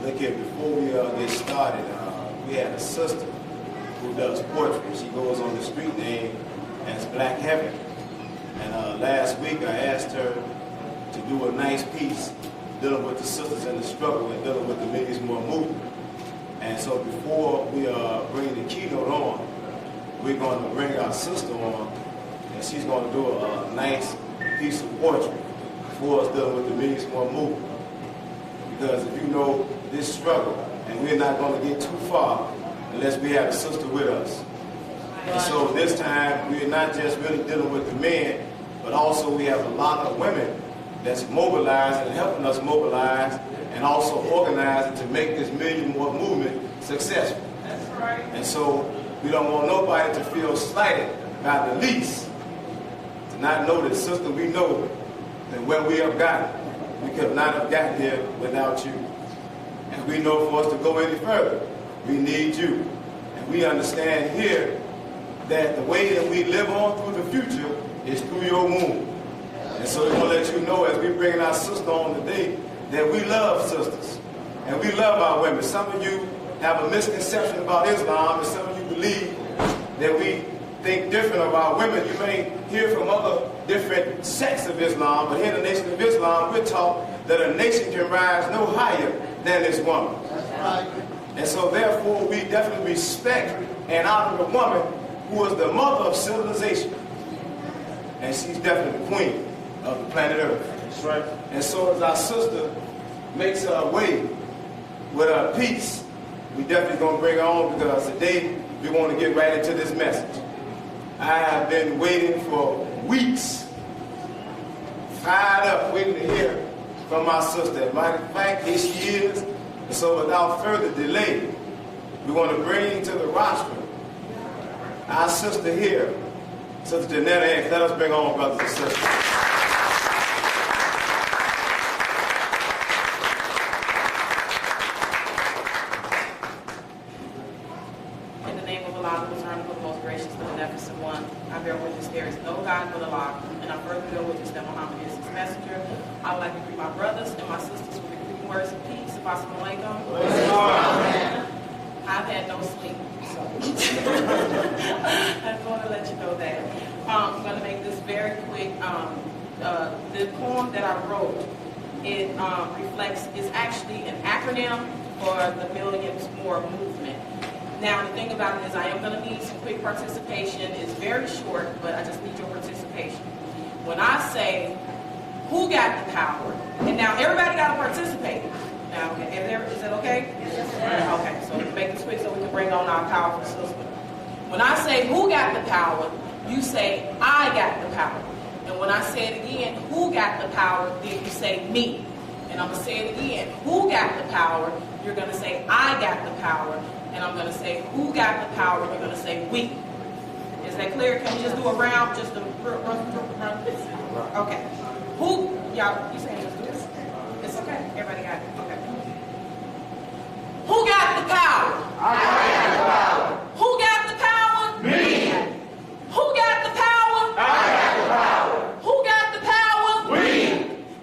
Look here, before we get started, we had a sister who does poetry. She goes on the street name as Black Heaven. And last week I asked her to do a nice piece dealing with the sisters in the struggle and dealing with the Ladies More movement. And so before we bring the keynote on, we're going to bring our sister on, and she's going to do a nice piece of poetry for us dealing with the Ladies More movement. Because if you know this struggle, and we're not going to get too far unless we have a sister with us. And so this time, we're not just really dealing with the men, but also we have a lot of women that's mobilized and helping us mobilize and also organizing to make this Million More movement successful. That's right. And so we don't want nobody to feel slighted by the least, to not know that, sister, we know that where we have gotten, we could not have gotten here without you. And we know for us to go any further, we need you. And we understand here that the way that we live on through the future is through your womb. And so we want to let you know as we bring our sister on today that we love sisters. And we love our women. Some of you have a misconception about Islam, and some of you believe that we think different about women. You may hear from other different sects of Islam, but here in the Nation of Islam, we're taught that a nation can rise no higher than this woman. That's right. And so therefore, we definitely respect and honor the woman who is the mother of civilization. And she's definitely the queen of the planet Earth. That's right. And so as our sister makes her way with her piece, we definitely going to bring her on, because today we want to get right into this message. I have been waiting for weeks, fired up, waiting to hear from my sister. As a matter of fact, here she is. And so without further delay, we want to bring to the rostrum our sister here, Sister Janetta X. Let us bring on, brothers and sisters. In the name of Allah, the eternal, the most gracious, the beneficent one, I bear witness there is no God but Allah, and I further bear witness that Muhammad is his messenger. I would like to greet my brothers and my sisters with the greeting words of peace. Assalamu alaikum. I've had no sleep, so I just want to let you know that. I'm going to make this very quick. The poem that I wrote, it reflects, is actually an acronym for the Millions More movement. Now, the thing about it is I am going to need some quick participation. It's very short, but I just need your participation. When I say, who got the power? And now everybody got to participate. Now, okay, is that okay? Yes. Okay, so make this quick so we can bring on our powerful sister. When I say, who got the power, you say, I got the power. And when I say it again, who got the power, then you say, me. And I'm going to say it again, who got the power, you're going to say, I got the power. And I'm going to say, who got the power, you're going to say, we. Is that clear? Can we just do a round, just a run? Okay. Who, y'all, you saying just do this? It's okay, everybody got it, okay. Who got the power? I got the power. Who got the power? Me. Who got the power? I got the power. Who got the power? We.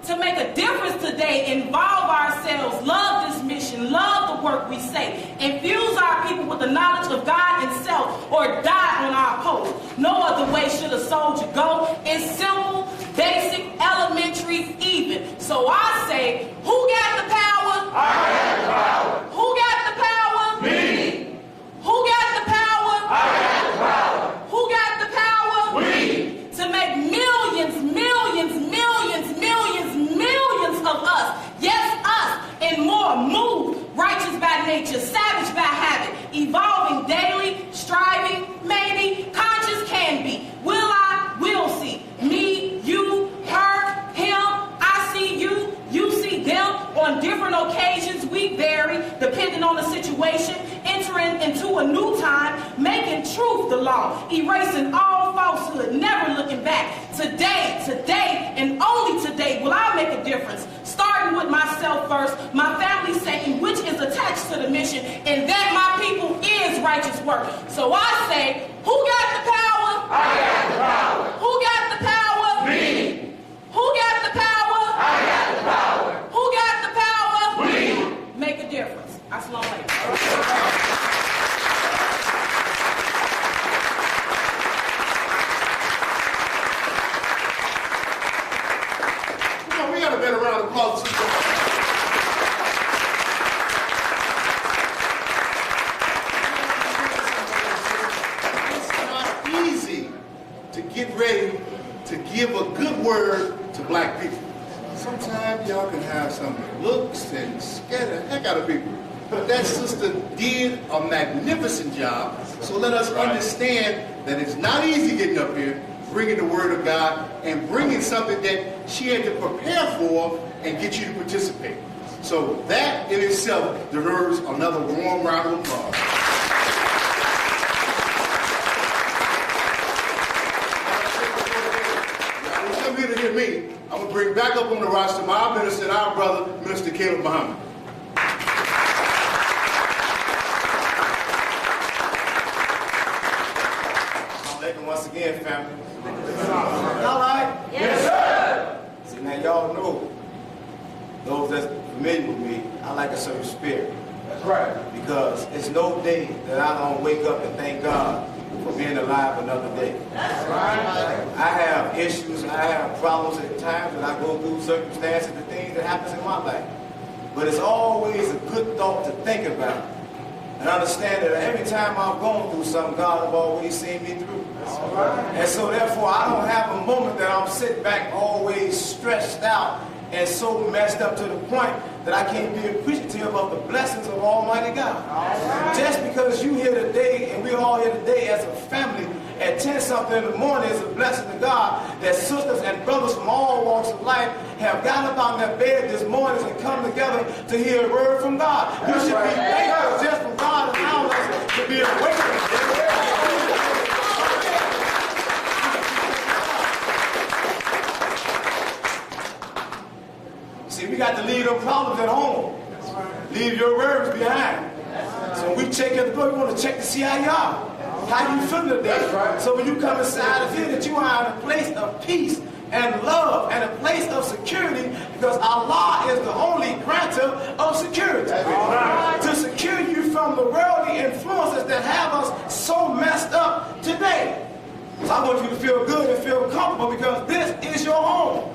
To make a difference today, involve ourselves, love this mission, love the work we say, infuse our people with the knowledge of God and self, or die on our post. No other way should a soldier go. It's simple, basic, elementary, even. So I say, who got the power? I got the power. Who got the power? Me. Who got the power? I got the power. Who got the power? We. To make millions, millions, millions, millions, millions of us, yes, us, and more move, righteous by nature, savage by habit, evolving daily, striving, maybe, conscious can be. Will I? Will see. Me, you, her, him, I see you, you see them. On different occasions, we vary, depending on the situation, entering into a new time, making truth the law, erasing all falsehood, never looking back. Today, and only today will I make a difference, starting with myself first, my family second, which is attached to the mission, and that my people is righteous work. So I say, who got the power? I got the power. Who got the power? Me. Who got the power? I got the power. Who got the power? We. Make a difference. a good word to black people. Sometimes y'all can have some looks and scare the heck out of people. But that sister did a magnificent job. So let us understand that it's not easy getting up here, bringing the word of God, and bringing something that she had to prepare for and get you to participate. So that in itself deserves another warm round of applause. Now, to hear me, I'm going to bring back up on the roster my minister and our brother, Minister Caleb Muhammad. Once again, family. Y'all right? Yes, sir. See, now y'all know, those that's familiar with me, I like a certain spirit. That's right. Because it's no day that I don't wake up and thank God for being alive another day. That's right. I have issues, I have problems at times, and I go through circumstances and things that happens in my life. But it's always a good thought to think about. And understand that every time I've gone through something, God has always seen me through. And so therefore, I don't have a moment that I'm sitting back always stressed out and so messed up to the point that I can't be appreciative of the blessings of Almighty God. Just because you here today, and we're all here today as a family, at 10-something in the morning is a blessing to God that sisters and brothers from all walks of life have gotten up out of their bed this morning and come together to hear a word from God. You should be thankful just for God allowing us to be awakened. See, we got to leave them problems at home. Leave your worries behind. So when we check at the door, we want to check to see how you are. How you feel today. So when you come inside of here, that you are in a place of peace and love and a place of security, because Allah is the only grantor of security. To secure you from the worldly influences that have us so messed up today. So I want you to feel good and feel comfortable, because this is your home.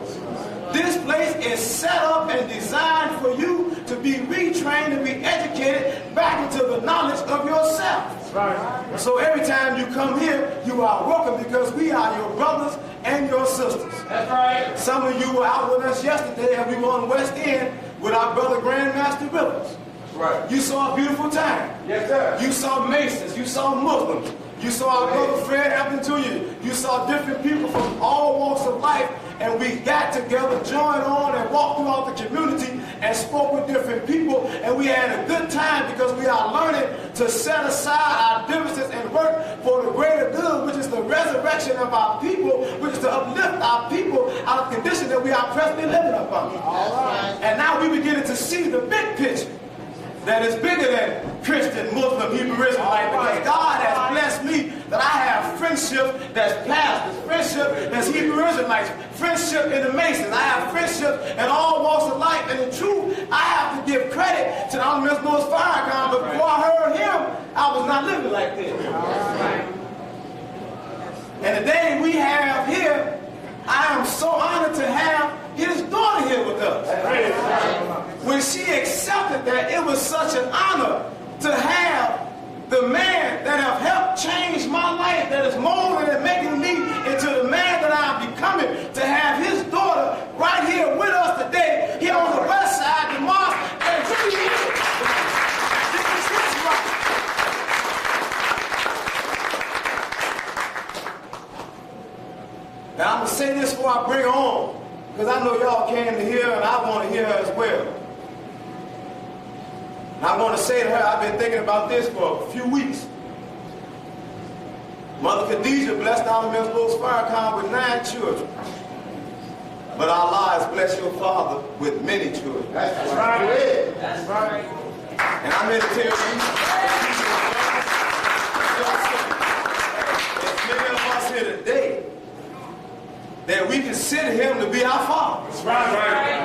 This place is set up and designed for you to be retrained and re-educated back into the knowledge of yourself. Right. So every time you come here, you are welcome, because we are your brothers and your sisters. That's right. Some of you were out with us yesterday, and we were on West End with our brother Grandmaster Rivers. Right. You saw a beautiful time. Yes, sir. You saw Masons. You saw Muslims. You saw our brother Fred Hampton Jr. You saw different people from all walks of life, and we got together, joined on, and walked throughout the community and spoke with different people, and we had a good time because we are learning to set aside our differences and work for the greater good, which is the resurrection of our people, which is to uplift our people out of the condition that we are presently living upon. And now we beginning to see the big picture that is bigger than Christian, Muslim, Hebrew, Israelite, because God has blessed me that I have friendship that's pastors, friendship that's Hebrew Israelites, friendship in the Masons. I have friendship in all walks of life, and in truth, I have to give credit to the Honorable Farrakhan, but before I heard him, I was not living like this. And the day we have here, I am so honored to have his daughter here with us. When she accepted that, it was such an honor to have the man that have helped change my life, that is molding and making me into the man that I am becoming, to have his daughter right here with us today, here on the west side, the mosque, and she is. This is his right. Now I'm going to say this before I bring her on, because I know y'all came to hear and I want to hear her as well. And I want to say to her, I've been thinking about this for a few weeks. Mother Khadijah blessed Honorable Farrakhan with 9 children. But Allah has blessed your father with many children. That's right. That's right. And I'm here to tell you, there's many of us here today that we consider him to be our father. That's right.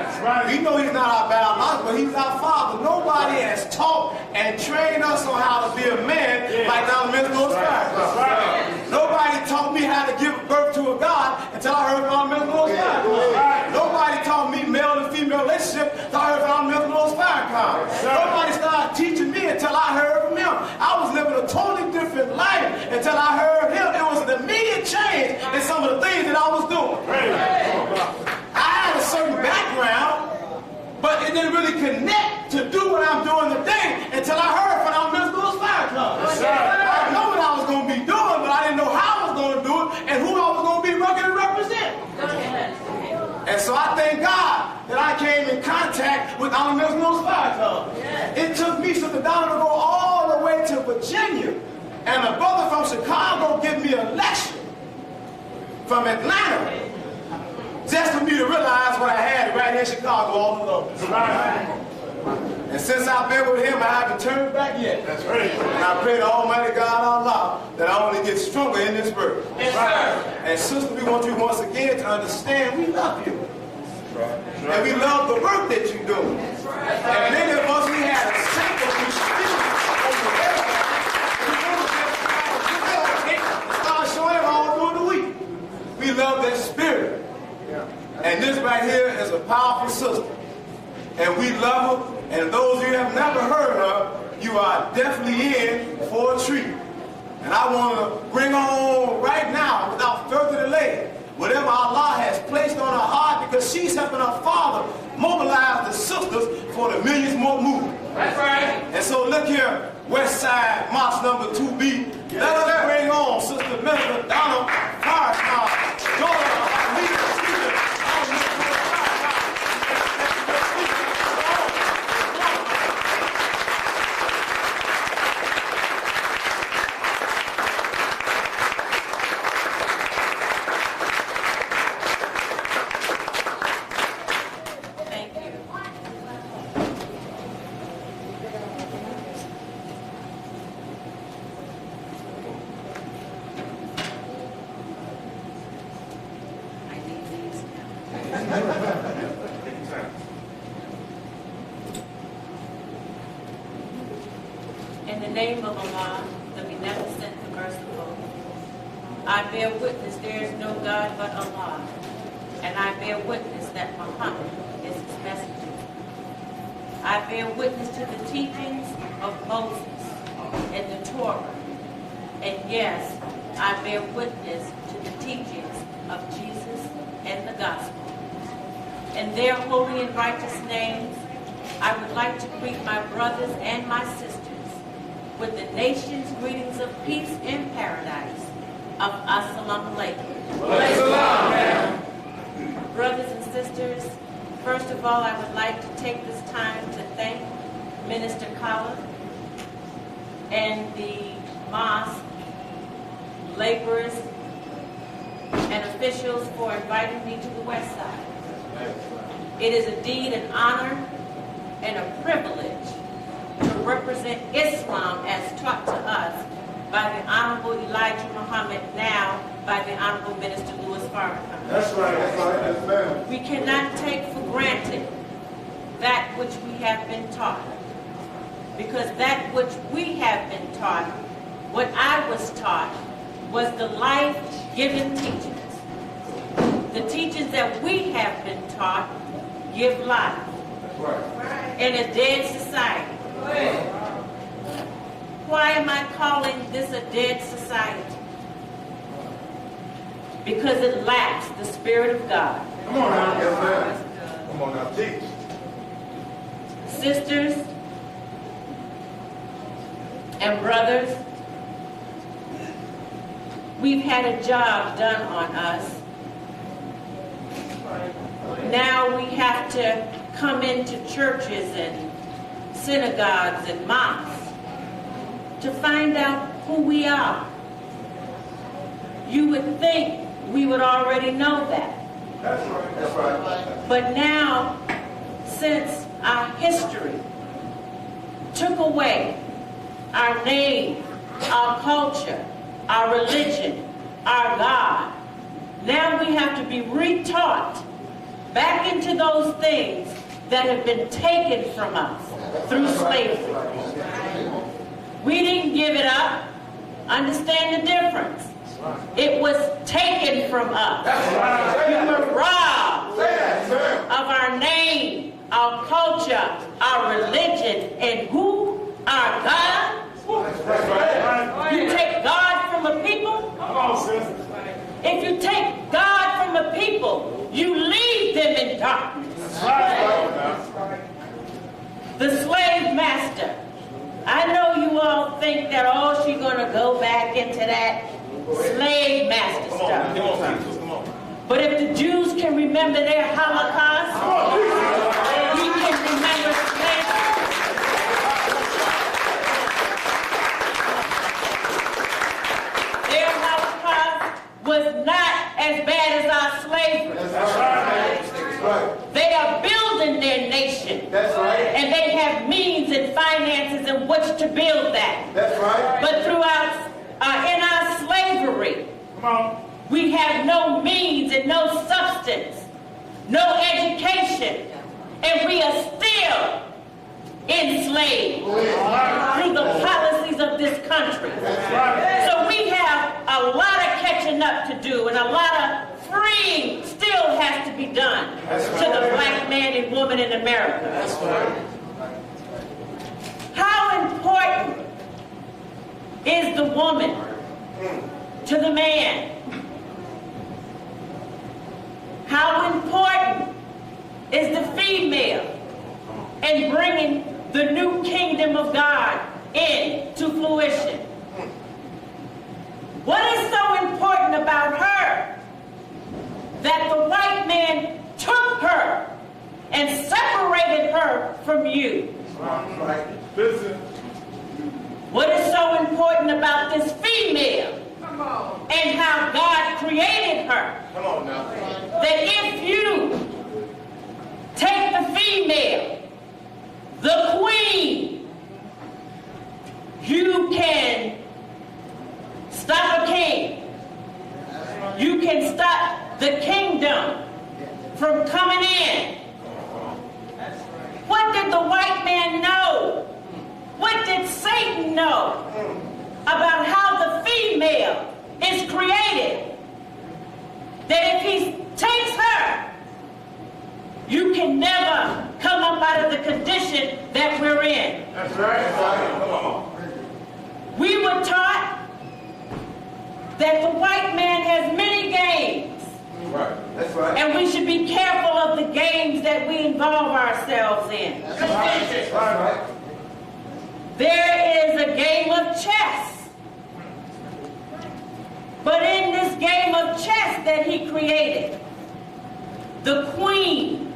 That's right. We know he's not our biological, but he's our father. Nobody has taught and trained us on how to be a man like Honorable Farrakhan. Right. Nobody taught me how to give birth to a God until I heard from Honorable Farrakhan. Nobody taught me male and female relationship until I heard from Honorable Farrakhan. Nobody started teaching me until I heard from him. I was living a totally different life until I heard him. It was an immediate really changed in some of the things that I was doing. I had a certain background, but it didn't really connect to do what I'm doing today until I heard from our Minnesota Farrakhan. I know what I was going to be doing, but I didn't know how I was going to do it and who I was going to be working to represent. And so I thank God that I came in contact with our Minnesota Farrakhan. It took me, Sister Donna, to go all the way to Virginia, and a brother from Chicago give me a lecture from Atlanta, just for me to realize what I had right here in Chicago all alone. And since I've been with him, I haven't turned back yet. That's right. And I pray to Almighty God Allah that I only get stronger in this work. Yes, sir. And sister, we want you once again to understand we love you. And we love the work that you're doing. And many of us, we had a sacrifice over there. We start showing it all during the week. We love that spirit. And this right here is a powerful sister. And we love her. And those of you who have never heard her, you are definitely in for a treat. And I want to bring on right now, without further delay, whatever Allah has placed on her heart, because she's helping her father mobilize the sisters for the Millions More movement. That's right. And so look here, West Side March number 2B. Let us bring on Sister Minister Donna, Farrakhan, Donna, Lisa, In the name of Allah, the Beneficent, the Merciful, I bear witness there is no God but Allah, and I bear witness that Muhammad is his messenger. I bear witness to the teachings of Moses and the Torah, and yes, I bear witness to the teachings of Jesus and the Gospel. In their holy and righteous names, I would like to greet my brothers and my sisters with the nation's greetings of peace in paradise of Assalamu Alaikum. Brothers and sisters, first of all, I would like to take this time to thank Minister Kala and the mosque laborers and officials for inviting me to the West Side. It is indeed an honor and a privilege to represent Islam as taught to us by the Honorable Elijah Muhammad, now by the Honorable Minister Louis Farrakhan. That's right, yes, ma'am. We cannot take for granted that which we have been taught, because that which we have been taught, what I was taught, was the life-giving teachings. The teachings that we have been taught give life in a dead society. Why am I calling this a dead society? Because it lacks the Spirit of God. Come on now, yes, ma'am. Come on now, teach. Sisters and brothers, we've had a job done on us. Now we have to come into churches and synagogues and mosques to find out who we are. You would think we would already know that. That's right, that's right. But now, since our history took away our name, our culture, our religion, our God, now we have to be retaught back into those things that have been taken from us through slavery. We didn't give it up. Understand the difference. It was taken from us. We were robbed of our name, our culture, our religion, and who? Our God. You take God from a people, If you take God from a people, you leave them in darkness. The slave master. I know you all think that, oh, she's going to go back into that slave master stuff. But if the Jews can remember their Holocaust, we can remember slavery. Their Holocaust was not as bad as our slavery. That's right. They are building their nation. That's right. And they have means and finances in which to build that. That's right. But in our slavery, we have no means and no substance, no education, and we are still enslaved through the policies of this country. So we have a lot of catching up to do, and a lot of freeing still has to be done to the black man and woman in America. How important is the woman to the man? How important is the female in bringing the new kingdom of God into fruition? What is so important about her that the white man took her and separated her from you? Listen. What is so important about this female and how God created her? Come on now. That if you take the female, the queen, you can stop a king. You can stop the kingdom from coming in. What did the white man know? What did Satan know about how the female is created? That if he takes her, you can never come up out of the condition that we're in. That's right. Come on. We were taught that the white man has many games. Right. That's right. And we should be careful of the games that we involve ourselves in. That's right. There is a game of chess. But in this game of chess that he created, the queen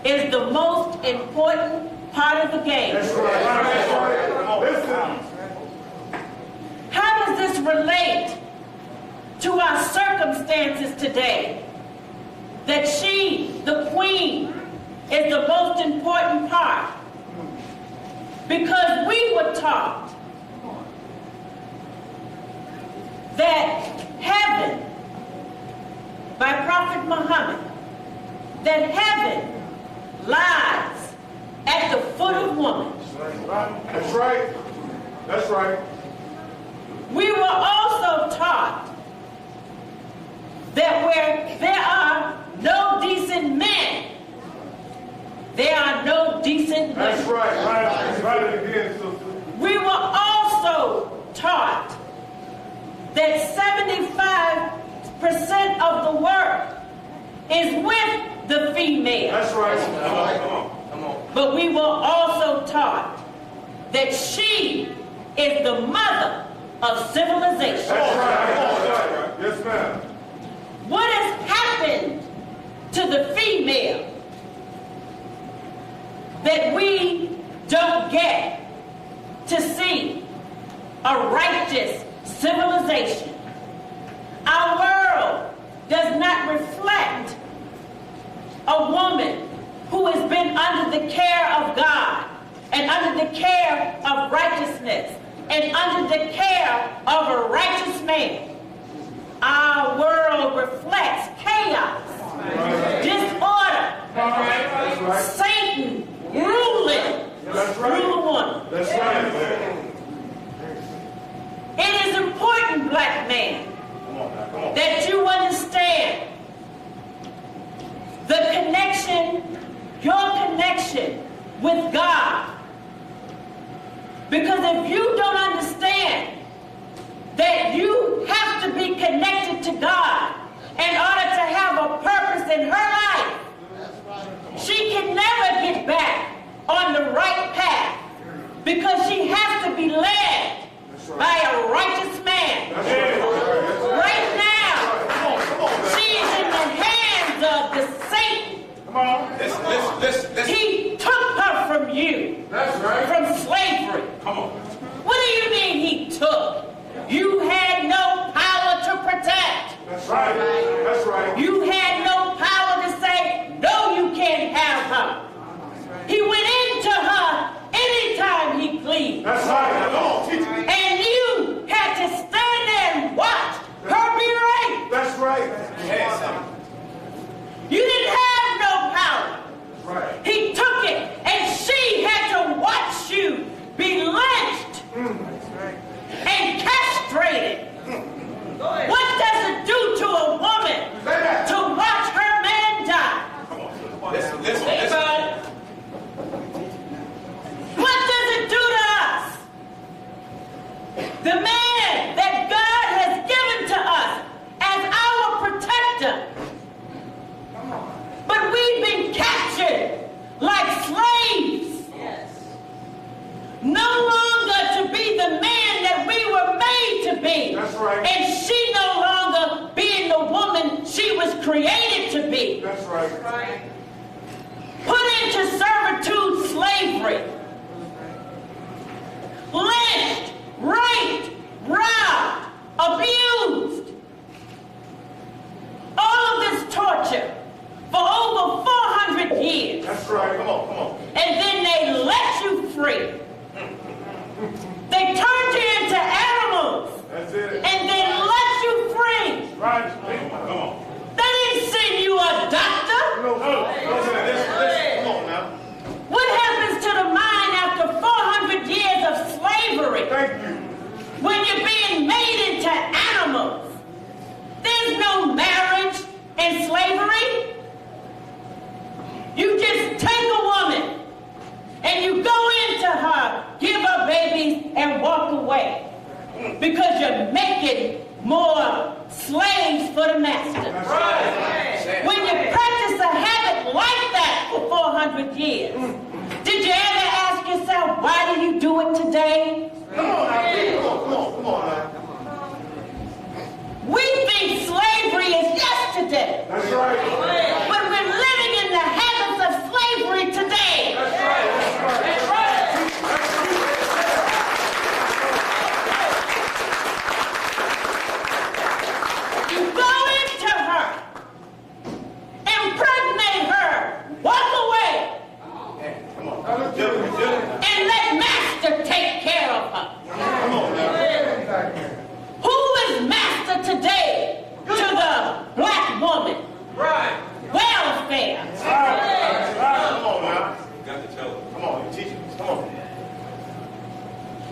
is the most important part of the game. That's right. Listen. How does this relate to our circumstances today? That she, the queen, is the most important part. Because we were taught that heaven, by Prophet Muhammad, that heaven lies at the foot of woman. That's right. That's right. We were also taught that where there are no decent men, there are no decent women. That's right. Right. Right it again, sister. We were also taught that 75% of the work is with the female. That's right. Come on. Come on. But we were also taught that she is the mother of civilization. That's right. Yes, ma'am. What has happened to the female that we don't get to see a righteous civilization? Our world does not reflect a woman who has been under the care of God and under the care of righteousness and under the care of a righteous man. Our world reflects chaos, disorder, Satan ruling through the woman. That's right. It is important, black man, that you understand the connection, your connection with God. Because if you don't understand that you have to be be connected to God in order to have a purpose in her life. She can never get back on the right path because she has to be led by a righteous man. Right now, she is in the hands of the Satan. Listen. He took her from you, from slavery. Come on. What do you mean he took? You had no power to protect. That's right. That's right. You had no power to say, no, you can't have her. He went into her anytime he pleased. That's right. Come on, teach me. And you had to stand there and watch her be raped. That's right. You didn't have no power. Right. He took it, and she had to watch you be lynched and castrated. What does it do to a woman to watch her man die? Listen. What does it do to us? The man that God has given to us as our protector. But we've been captured like slaves. No longer to be the man that we were made to be. That's right. And she no longer being the woman she was created to be. That's right. Put into servitude slavery. Lynched, raped, robbed, abused. All of this torture for over 400 years. That's right. Come on. And then they let you free. They turned you into animals. That's it. And then let you free. Right. Come on. They didn't send you a doctor. No. Listen. Come on now. What happens to the mind after 400 years of slavery? Thank you. When you're being made into animals? There's no marriage in slavery. You just take a woman and you go into her, give her babies, and walk away. Because you're making more slaves for the master. That's right. When you practice a habit like that for 400 years, did you ever ask yourself, why do you do it today? Come on now. We think slavery is yesterday. That's right. But we're living in the habits of slavery today. That's right. You go into her, impregnate her, walk away, Come on. and let master take care of her. Come on now. Who is master today to the black woman? Right. Welfare. Come on now. Got to tell her. Come on, you teach us. Come on.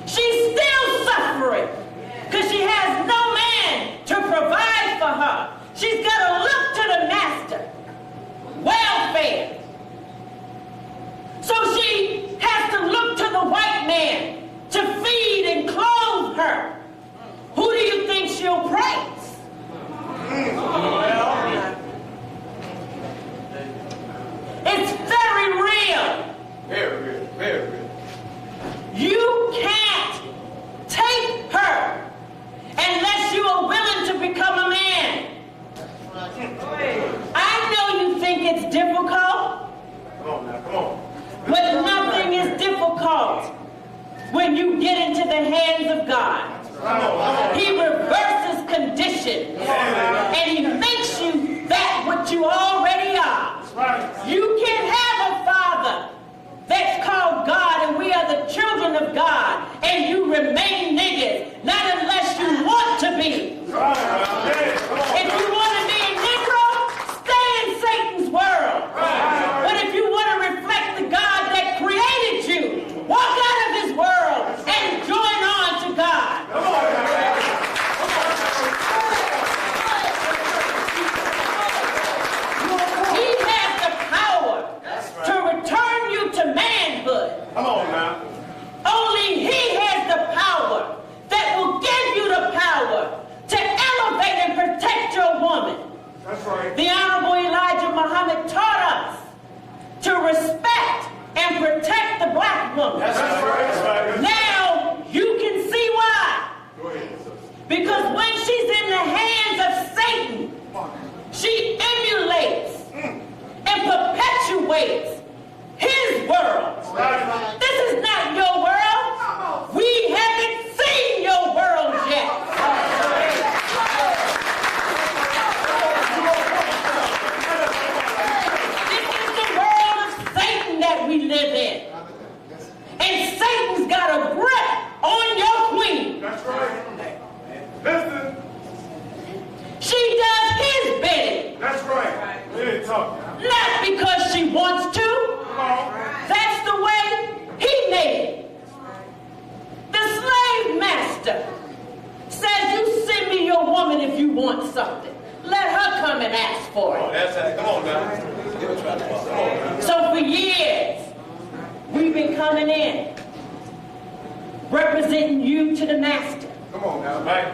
She's still suffering because she has no man to provide for her. She's got to look to the master. Welfare. So she has to look to the white man to feed and clothe her. Who do you think she'll praise? It's very real. Very real. Very real. You can't take her unless you are willing to become a man. I know you think it's difficult, Come on now. Come on. but nothing is difficult when you get into the hands of God. He reverses conditions and he makes you that what you already are. You can't have a father that's called God and we are the children of God and you remain niggas, not unless you want to be. If you want to be a Negro, stay in Satan's world. But if you want to reflect the God that created you, walk out of his world and join on to God. respect and protect the black woman. That's right. Now you can see why. Go ahead. Because when she's in the hands of Satan, she emulates and perpetuates his world. This is not your world. We haven't seen your world yet. This is the world of Satan that we live in. And Satan's got a grip on your queen. That's right. Listen. She does his bidding. That's right. We didn't talk. Not because she wants to. Come on. That's the way he made it. The slave master says, you send me your woman if you want something. Let her come and ask for Oh, it. that's it. Come on now. So for years, we've been coming in, representing you to the master. Come on now. Right.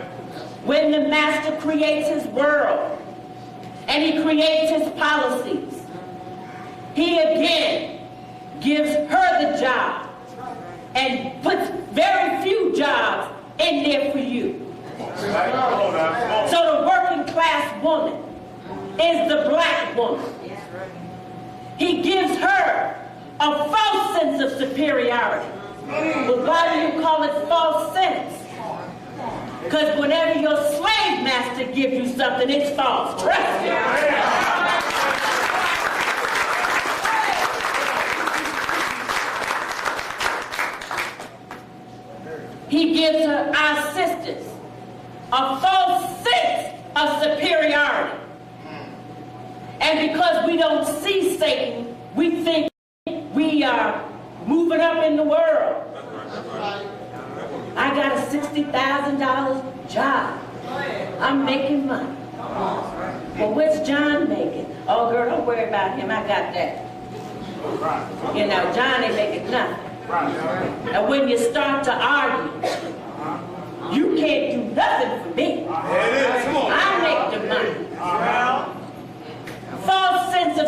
When the master creates his world and he creates his policies, he again gives her the job and puts very few jobs in there for you. Right. Come on now. Come on. So the working class woman is the black woman. He gives her a false sense of superiority. But why do you call it false sense? Because whenever your slave master gives you something, it's false. Trust me. He gives her, our sisters, a false sense of superiority. And because we don't see Satan, we think we are moving up in the world. I got a $60,000 job. I'm making money. Well, what's John making? Oh, girl, don't worry about him. I got that. You know, John ain't making nothing. And when you start to argue, you can't do nothing for me. There it is. Come on. I make the money. False sense of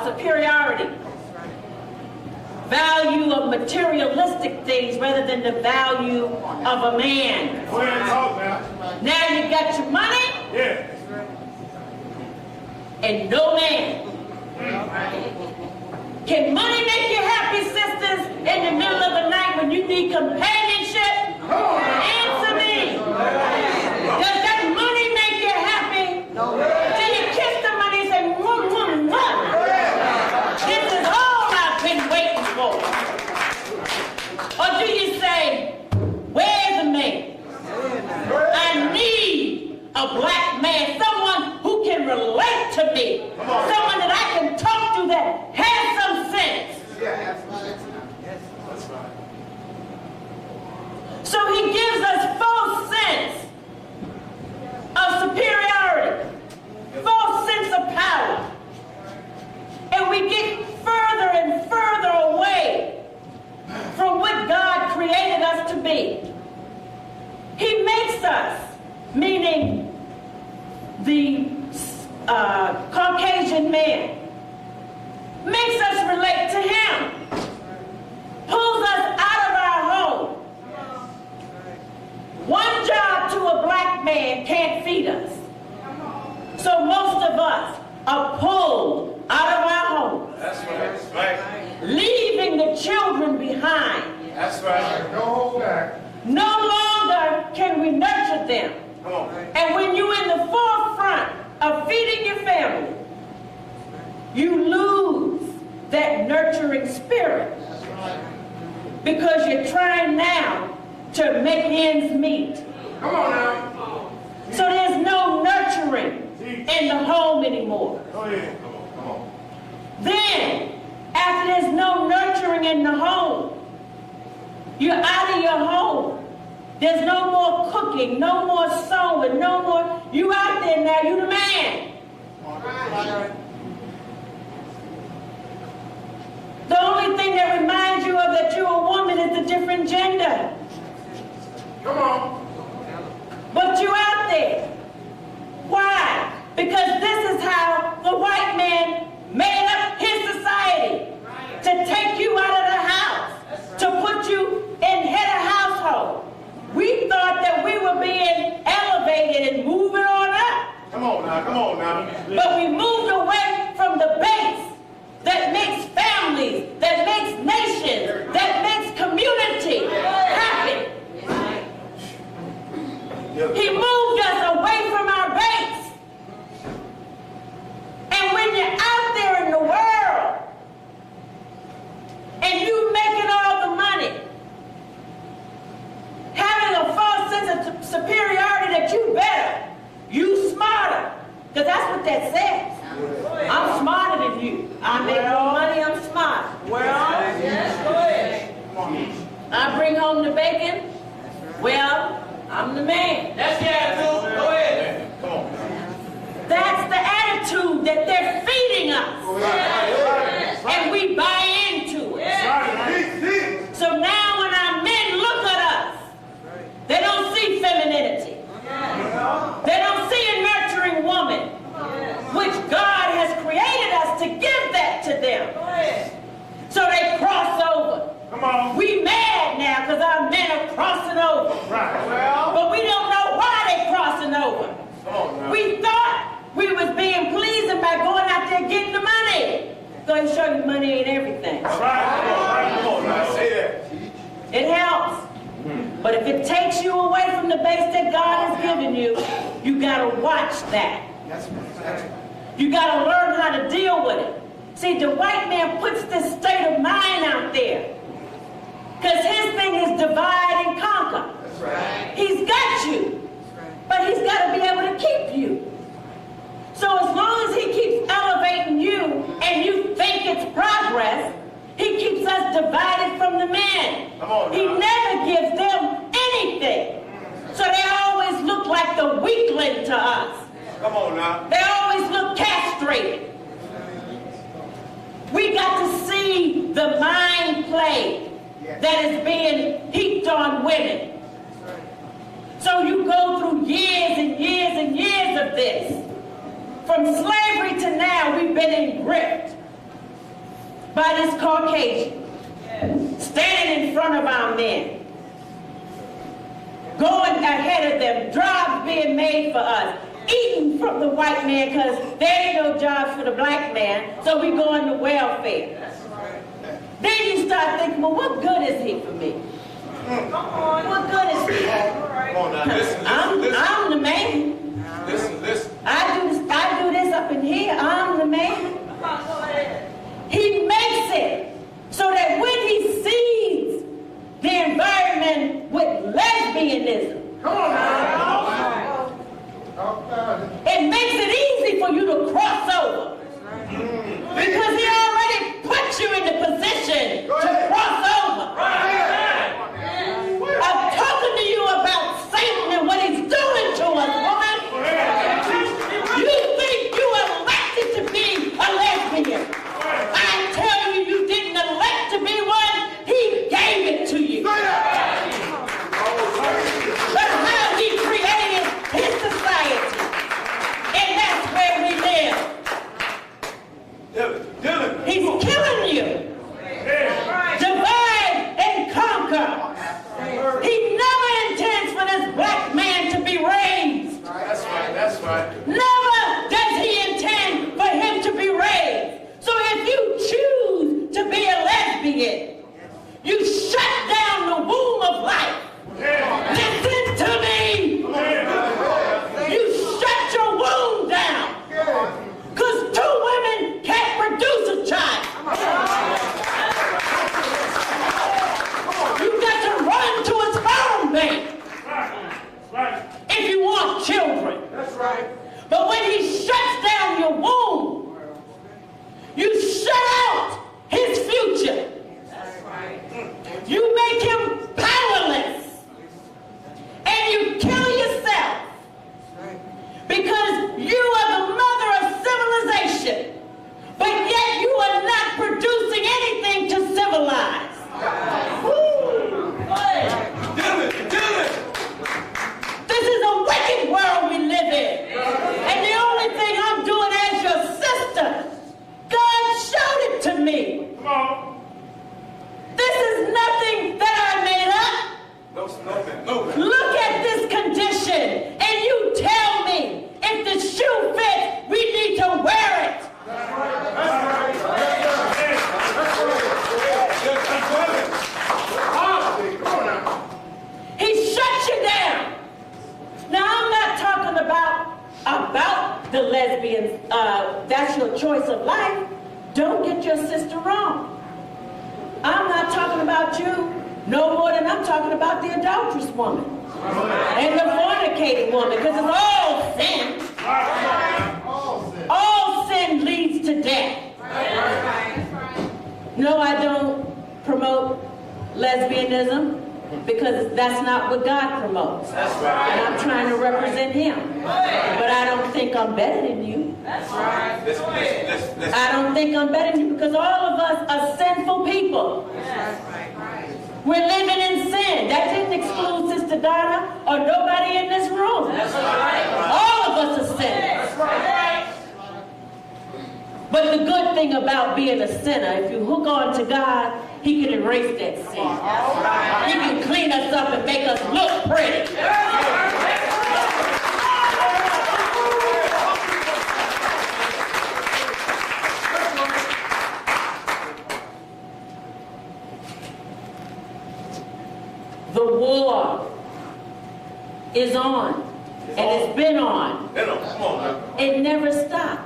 superiority. Value of materialistic things rather than the value of a man. Go ahead and talk now. Now you got your money Yeah. and no man. Can money make you happy, sisters, in the middle of the night when you need companionship? Answer me. Does that money make you happy? No. Do you kiss the money and say, mwah, mwah, mwah? This is all I've been waiting for. Or do you say, where's the man? I need a black man, someone who can relate to me, someone that I can talk to that has some sense. So he gives us false sense of superiority, false sense of power. And we get further and further away from what God created us to be. He makes us, meaning the Caucasian man, makes us relate to him, pulls us out of our home. One job to a black man can't feed us. So most of us are pulled out of our homes. That's right. Right. Leaving the children behind. That's right. Don't hold back. No longer can we nurture them. Come on. And when you're in the forefront of feeding your family, you lose that nurturing spirit. Because you're trying now to make ends meet. Come on now. So there's no nurturing in the home anymore. Go ahead. Come on. Then, after there's no nurturing in the home, you're out of your home. There's no more cooking, no more sewing, no more. You out there now, you the man. The only thing that reminds you of that you're a woman is a different gender. Come on. But you're out there. Why? Because this is how the white man made up his society. I bring home the bacon. Well, I'm the man. That's the attitude. Go ahead. Come on. That's the attitude that they're feeding us. And we buy into it. So now when our men look at us, they don't see femininity. They don't see a nurturing woman, which God has created us to give that to them. So they cross over. Come on. We mad now because our men are crossing over. Right. Well. But we don't know why they're crossing over. Come on now. We thought we was being pleasing by going out there getting the money. Going to show you money ain't everything. Right. Come on now. Say that. It helps. But if it takes you away from the base that God has given you, you got to watch that. You got to learn how to deal with it. See, the white man puts this state of mind out there. Because his thing is divide and conquer. That's right. He's got you. But he's got to be able to keep you. So as long as he keeps elevating you and you think it's progress, he keeps us divided from the men. He never gives them anything. So they always look like the weakling to us. Come on now. They always look castrated. We got to see the mind play that is being heaped on women. So you go through years and years and years of this. From slavery to now, we've been engripped by this Caucasian, standing in front of our men, going ahead of them, jobs being made for us, eating from the white man because there ain't no jobs for the black man, so we go into welfare. Then you start thinking, well, what good is he for me? What good is he? Come on now. Listen. I'm the man. Listen. I do this up in here. I'm the man. He makes it so that when he sees the environment with lesbianism, Come on now. it makes it easy for you to cross over. Because he already put you in the position to cross over. I'm talking to you about Satan and what he's doing to us, woman. You think you elected to be a lesbian. I tell you, you didn't elect to be one. He gave it to you. But how he created his society. And that's where we live. He's killing you. Divide and conquer. He never intends for this black man to be raised. That's right. Never does he intend for him to be raised. So if you choose to be a lesbian, you shut down the womb of life. Listen to me. You shut your womb down. Because 2 women can't produce a child. You got to run to a sperm bank if you want children. That's right. But when he shuts down your womb, you shut out his future. You make him powerless. And you kill yourself. Because you are the mother of civilization. But yet you are not producing anything to civilize. This is a wicked world we live in. And the only thing I'm doing as your sister, God showed it to me. Come on. This is nothing that I made up. No. Look at this condition, and you tell me if the shoe fits, we need to wear it. He shuts you down. Now, I'm not talking about the lesbians. That's your choice of life. Don't get your sister wrong. I'm not talking about you no more than I'm talking about the adulterous woman and the fornicating woman, because it's all sin. All sin leads to death. No, I don't promote lesbianism because that's not what God promotes. That's right. And I'm trying to represent him. But I don't think I'm better than you. That's right. Listen. I don't think I'm better than you because all of us are sinful people. That's right. We're living in sin. That didn't exclude Sister Donna or nobody in this room. That's right. All of us are sinners. That's right. But the good thing about being a sinner, if you hook on to God, he can erase that sin. He can clean us up and make us look pretty. The war is on, and it's been on. Come on now. It never stopped.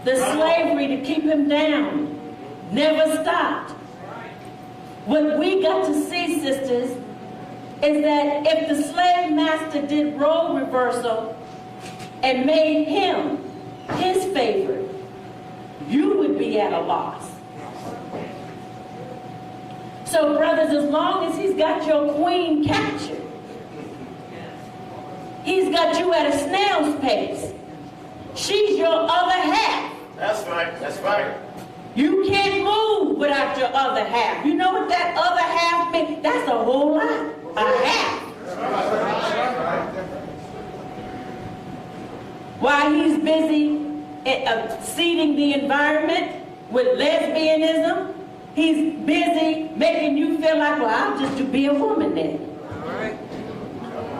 The slavery to keep him down never stopped. What we got to see, sisters, is that if the slave master did role reversal and made him his favorite, you would be at a loss. So, brothers, as long as he's got your queen captured, he's got you at a snail's pace. She's your other half. That's right. That's right. You can't move without your other half. You know what that other half means? That's a whole lot. A half. While he's busy seeding the environment with lesbianism, he's busy making you feel like, well, I'll just be a woman then.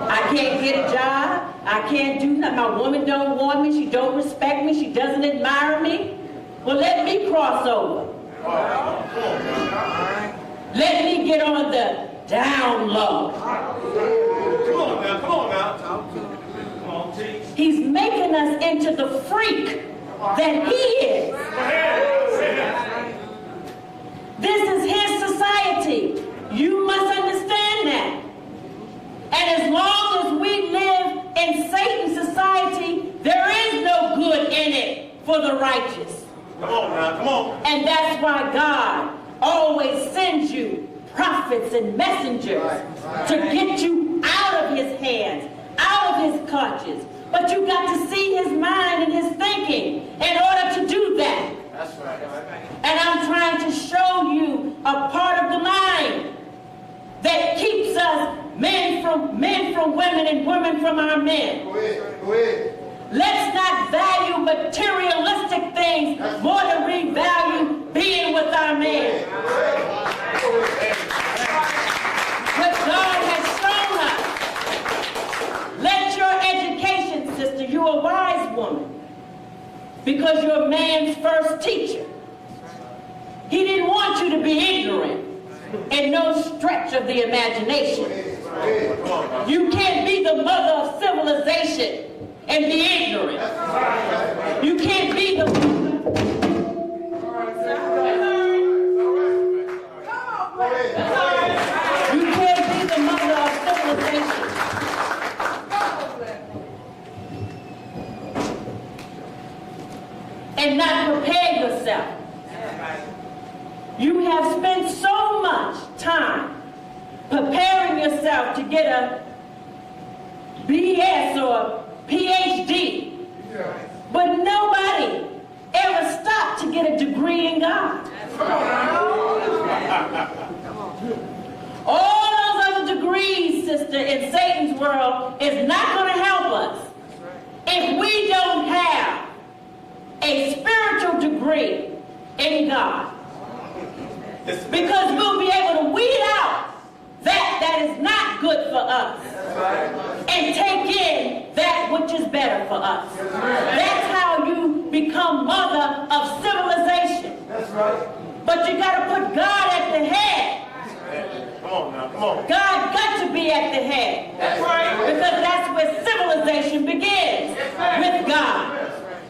I can't get a job. I can't do nothing. My woman don't want me. She don't respect me. She doesn't admire me. Well, let me cross over. Let me get on the down low. Come on now. Come on, T. He's making us into the freak that he is. This is his society. You must understand that. And as long as we live in Satan's society, there is no good in it for the righteous. Come on now. Come on. And that's why God always sends you prophets and messengers to get you out of his hands, out of his clutches. But you got to see his mind and his thinking in order to do that. That's right. And I'm trying to show you a part of the mind that keeps us men from women and women from our men. Go ahead. Let's not value materialistic things more than we value being with our men. What God has shown us. Let your education, sister, you're a wise woman because you're man's first teacher. He didn't want you to be ignorant and no stretch of the imagination. You can't be the mother of civilization and be ignorant. You can't be the mother of civilization. And not prepare yourself. You have spent so much time preparing yourself to get a BS or a PhD, but nobody ever stopped to get a degree in God. All those other degrees, sister, in Satan's world is not going to help us if we don't have a spiritual degree in God. Because we'll be able to weed out that is not good for us and take in that which is better for us. That's how you become mother of civilization. But you got to put God at the head. Come on now. Come on. God got to be at the head. Because that's where civilization begins, with God.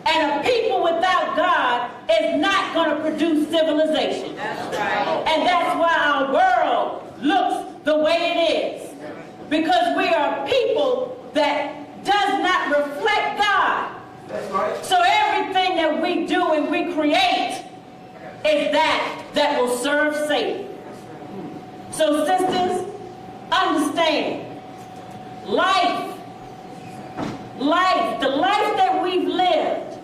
And a people without God is not going to produce civilization. And that's why our world looks the way it is. Because we are people that does not reflect God. So everything that we do and we create is that will serve Satan. So sisters, understand, the life that we've lived,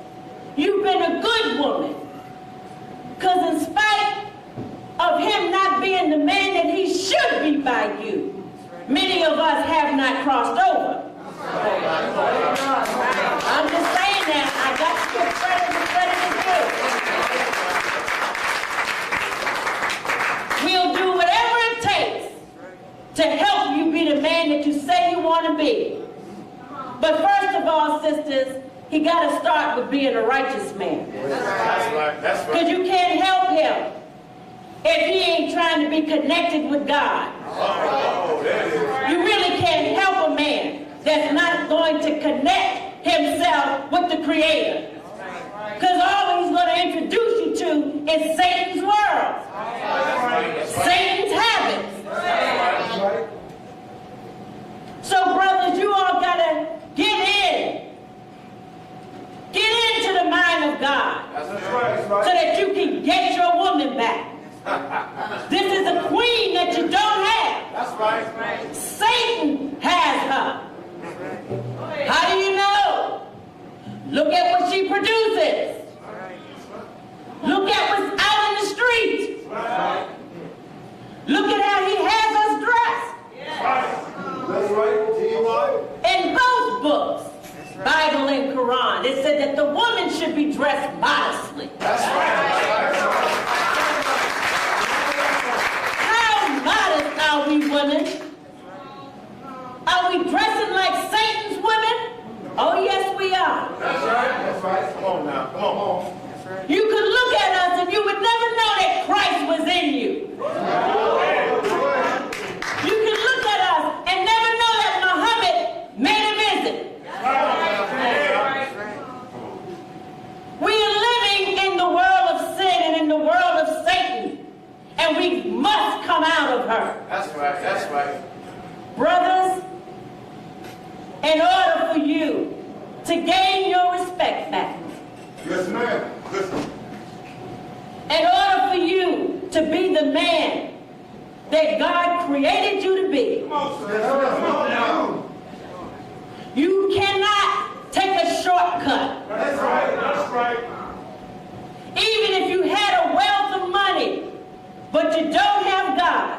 you've been a good woman. Because in spite of him not being the man that he should be by you, many of us have not crossed over. I'm just saying that. I got to give credit where credit is due. We'll do whatever it takes to help you be the man that you say you want to be. But first of all, sisters, he got to start with being a righteous man. That's right. That's right. Because you can't help him if he ain't trying to be connected with God. Oh, there it is. You really can't help a man that's not going to connect himself with the Creator. Because all he's going to introduce you to is Satan's world. Satan's habits. So brothers, you all got to get into the mind of God. That's right. So that you can get your woman back. This is a queen that you don't have. That's right. Satan has her. How do you know? Look at what she produces. Look at what's out in the street. Look at how he has us dressed. That's right. In both books, Bible and Quran, it said that the woman should be dressed modestly. That's right. How modest are we women? Are we dressing like Satan's women? Oh, yes, we are. That's right. That's right. Come on now. Come on. You could look at us and you would never know that Christ was in you. You could look at us and never know that Muhammad made a visit. We are living in the world of sin and in the world of Satan, and we must come out of her. That's right. That's right. Brothers, in order for you to gain your respect back, Yes, ma'am. in order for you to be the man that God created you to be, you cannot take a shortcut. That's right. That's right. Even if you had a wealth of money, but you don't have God,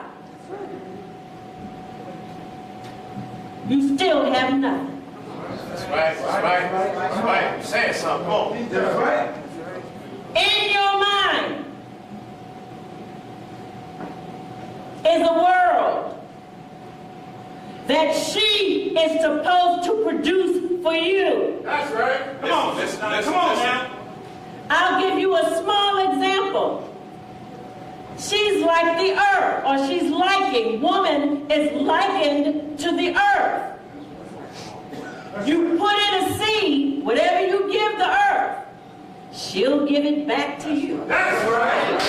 you still have nothing. That's right. That's right. That's right. You're saying something. Come on. That's right. In your mind is a world that she is supposed to produce for you. That's right. Come on. Listen. Come on now. I'll give you a small example. She's like the earth, or she's likened. Woman is likened to the earth. You put in a seed, whatever you give the earth, she'll give it back to you. That's right.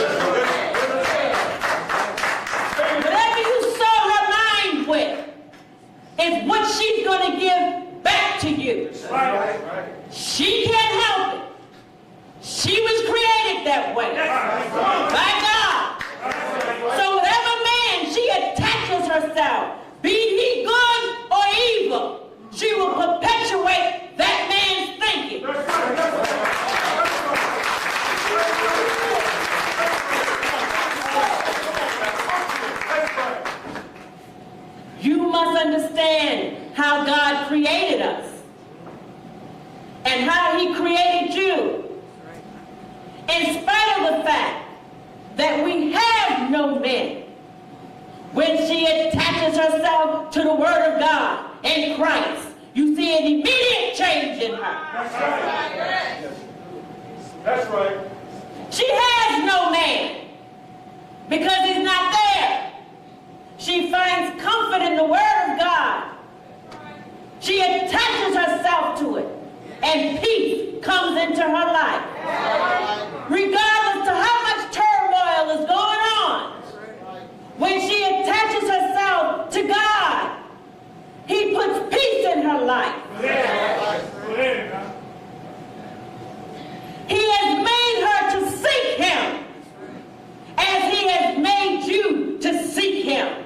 Whatever you sow her mind with is what she's going to give back to you. Right. She can't help it. She was created that way by God. So whatever man she attaches herself, be he good or evil, she will perpetuate that man's thinking. You must understand how God created us and how he created you. In spite of the fact that we have no men, when she attaches herself to the Word of God in Christ, you see an immediate change in her. That's right. That's right. She has no man because he's not there. She finds comfort in the Word of God. She attaches herself to it, and peace comes into her life. Regardless of how much turmoil is going on, when she attaches herself to God, he puts peace in her life. He has made her to seek him as he has made you to seek him.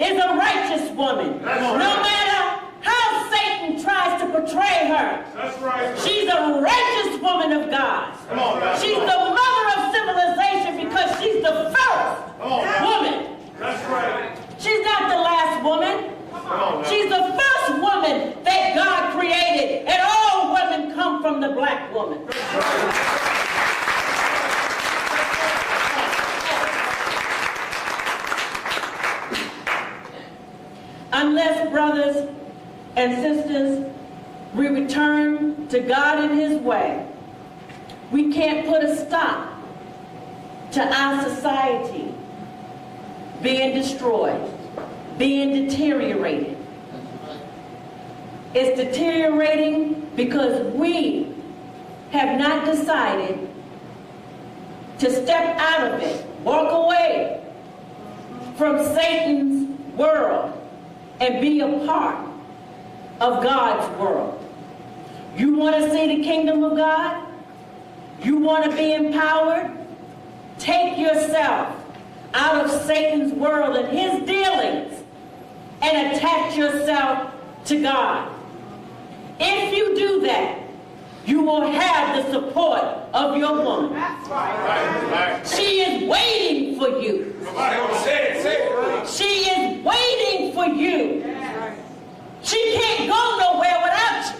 is a righteous woman. No matter how Satan tries to portray her, she's a righteous woman of God. She's the mother of civilization because she's the first woman. She's not the last woman. She's the first woman that God created, and all women come from the black woman. Unless, brothers and sisters, we return to God in His way, we can't put a stop to our society being destroyed, being deteriorated. It's deteriorating because we have not decided to step out of it, walk away from Satan's world, and be a part of God's world. You want to see the kingdom of God? You want to be empowered? Take yourself out of Satan's world and his dealings and attach yourself to God. If you do that, you will have the support of your woman. She is waiting for you. She is waiting for you. She can't go nowhere without you.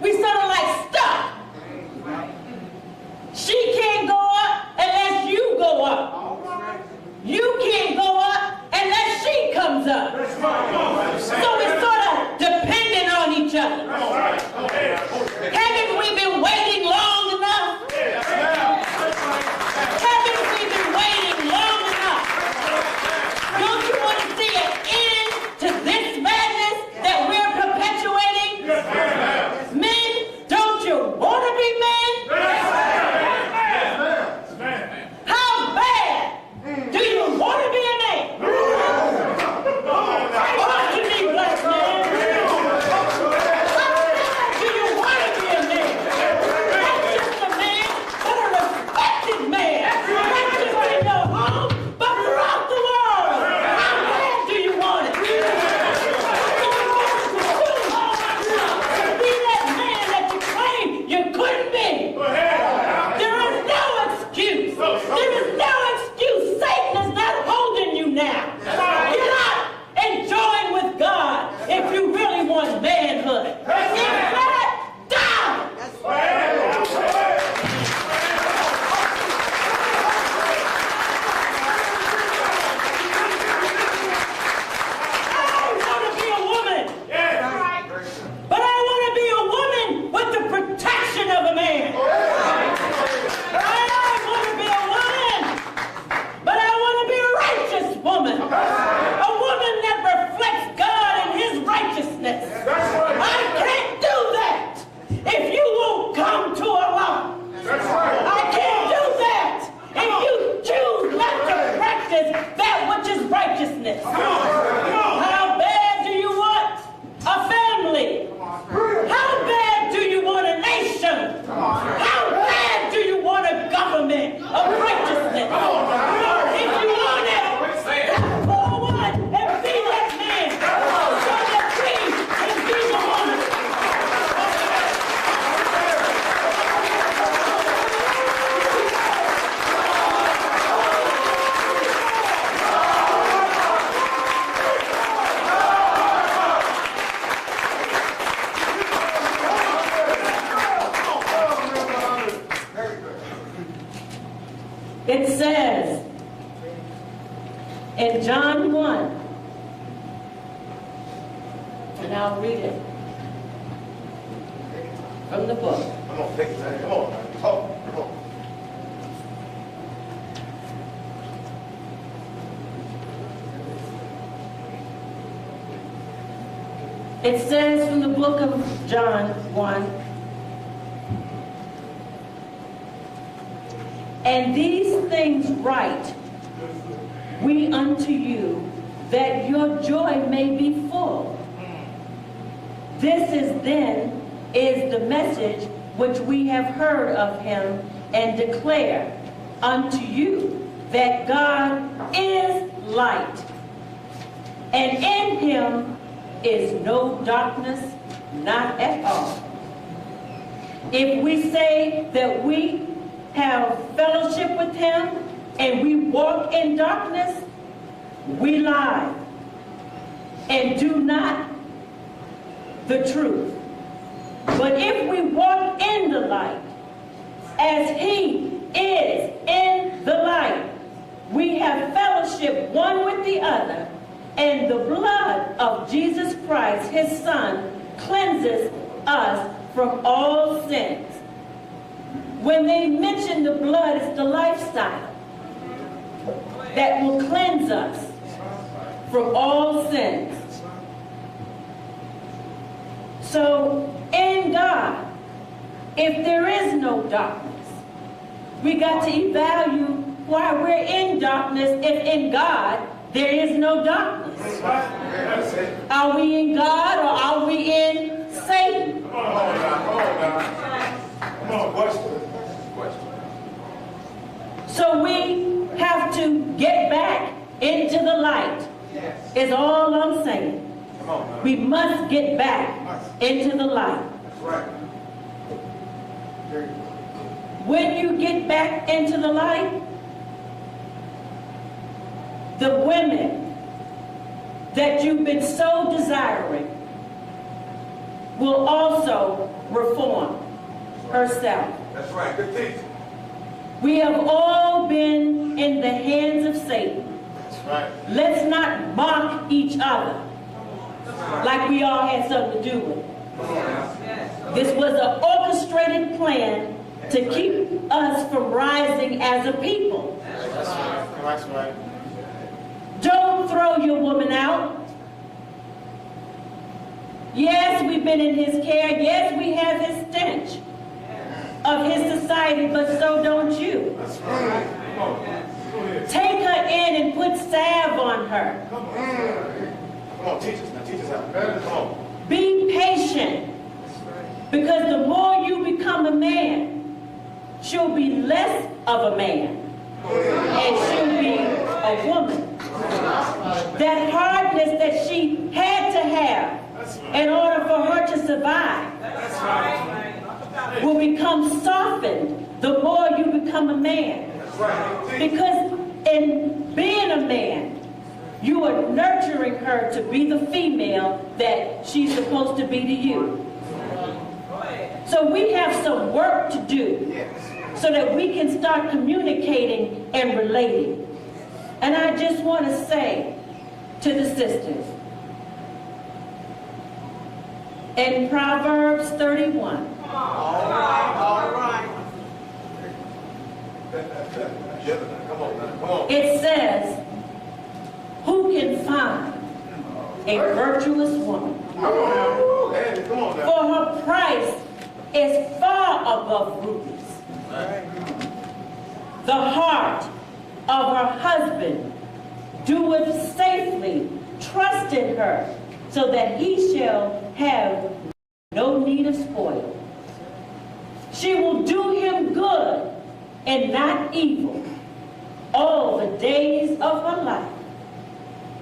We sort of like stuck. She can't go up unless you go up. You can't go up unless she comes up. So we're sort of dependent on each other. Haven't we been waiting long enough? Haven't we been waiting long enough? Don't you want to see an end to this madness that we're perpetuating? Men, don't you want to be men? How bad do you want to be a man? Talk to me, black man. How bad do you want to be a man? Not just a man, but a respected man. Not just in your home, but throughout the world. How bad do you want it? Be that man that you claim you couldn't be. There is no excuse. There is no excuse. Satan is not holding you now. Get out and join with God if you really want manhood. If not, die. I want to be a woman. But I want to be a woman with the protection of a man. I want to be a woman, but I want to be a righteous woman. A woman that reflects God and His righteousness. I can't do that if you won't come to Allah. I can't do that if you choose not to practice that which is righteousness. How bad do you want a family? How bad do you want a nation? How bad do you want a government of righteousness? If you want it, step forward and be that man so that we can be the woman. It says in John 1, and I'll read it from the book. Come on, take it, man. Come on, man. Talk. Come on. It says from the book of John 1, and these things write we unto you, that your joy may be full. This is the message which we have heard of him and declare unto you, that God is light, and in him is no darkness, not at all. If we say that we have fellowship with him and we walk in darkness, we lie and do not the truth. But if we walk in the light, as he is in the light, we have fellowship one with the other, and the blood of Jesus Christ, his Son, cleanses us from all sins. When they mention the blood, it's the lifestyle that will cleanse us from all sins. So, in God, if there is no darkness, we got to evaluate why we're in darkness if in God there is no darkness. Are we in God or are we in Satan? Come on now. Come on, question. So we have to get back into the light, is all I'm saying. We must get back into the light. That's right. When you get back into the light, the women that you've been so desiring will also reform herself. That's right. Good teaching. We have all been in the hands of Satan. That's right. Let's not mock each other like we all had something to do with it. This was an orchestrated plan to keep us from rising as a people. That's right. That's right. Don't throw your woman out. Yes, we've been in his care. Yes, we have his stench of his society, but so don't you. That's right. Come on. Go ahead. Take her in and put salve on her. Come on. Come on, teach us. Now teach us how. Come on. Be patient, because the more you become a man, she'll be less of a man, and she'll be a woman. That hardness that she had to have in order for her to survive will become softened the more you become a man. Because in being a man, you are nurturing her to be the female that she's supposed to be to you. So we have some work to do so that we can start communicating and relating. And I just want to say to the sisters, in Proverbs 31, All right. Come on now. Come on. it says, who can find a virtuous woman? Come on now. Hey, come on now. For her price is far above rubies. The heart of her husband doeth safely trust in her, so that he shall have no need of spoil. She will do him good and not evil all the days of her life.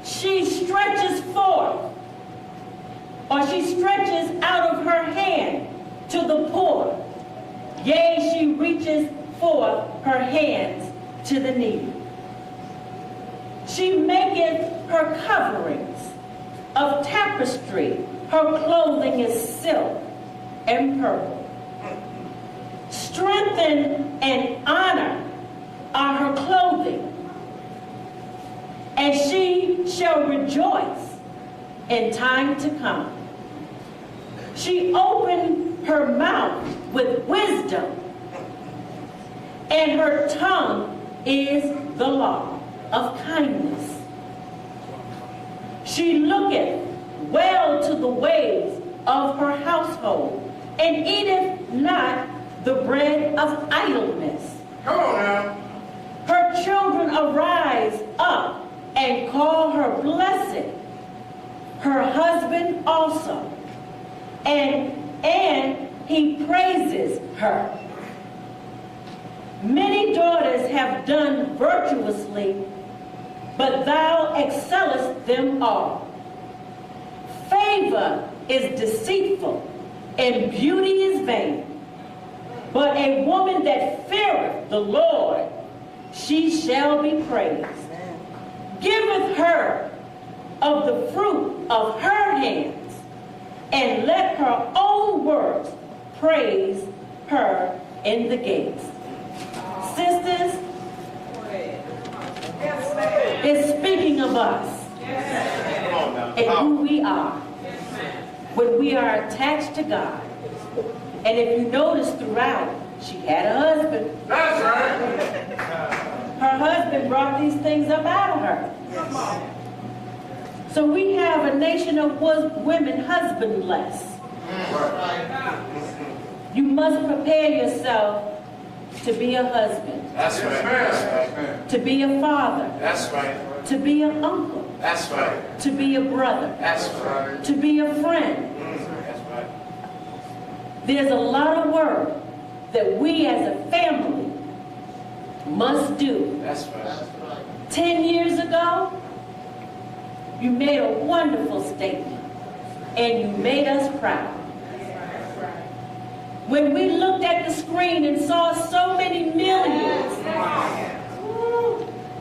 She stretches forth, or she stretches out of her hand to the poor. Yea, she reaches forth her hands to the needy. She maketh her coverings of tapestry. Her clothing is silk and purple. Strength and honor are her clothing, and she shall rejoice in time to come. She opened her mouth with wisdom, and her tongue is the law of kindness. She looketh well to the ways of her household, and eateth not the bread of idleness. Come on now. Her children arise up and call her blessed, her husband also, and he praises her. Many daughters have done virtuously but thou excellest them all. Favor is deceitful, and beauty is vain. But a woman that feareth the Lord, she shall be praised. Giveth her of the fruit of her hands, and let her own works praise her in the gates. Sisters, it's speaking of us and who we are when we are attached to God. And if you notice throughout, she had a husband. That's right. Her husband brought these things up out of her. So we have a nation of women husbandless. You must prepare yourself to be a husband. That's right. To be a father. That's right. To be an uncle. That's right. To be a brother. That's right. To be a friend. That's right. There's a lot of work that we as a family must do. That's right. 10 years ago, you made a wonderful statement, and you made us proud. When we looked at the screen and saw so many millions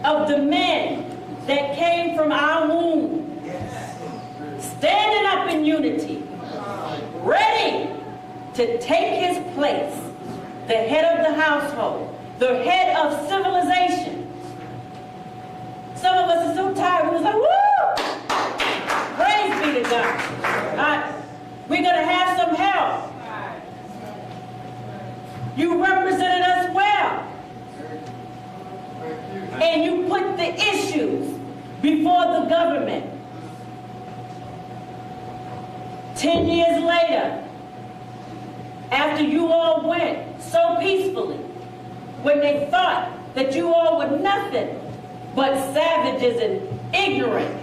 of the men that came from our womb, standing up in unity, ready to take his place, the head of the household, the head of civilization. Some of us are so tired, we was like, woo! Praise be to God. We're going to have some help. You represented us well. And you put the issues before the government. 10 years later, after you all went so peacefully, when they thought that you all were nothing but savages and ignorant,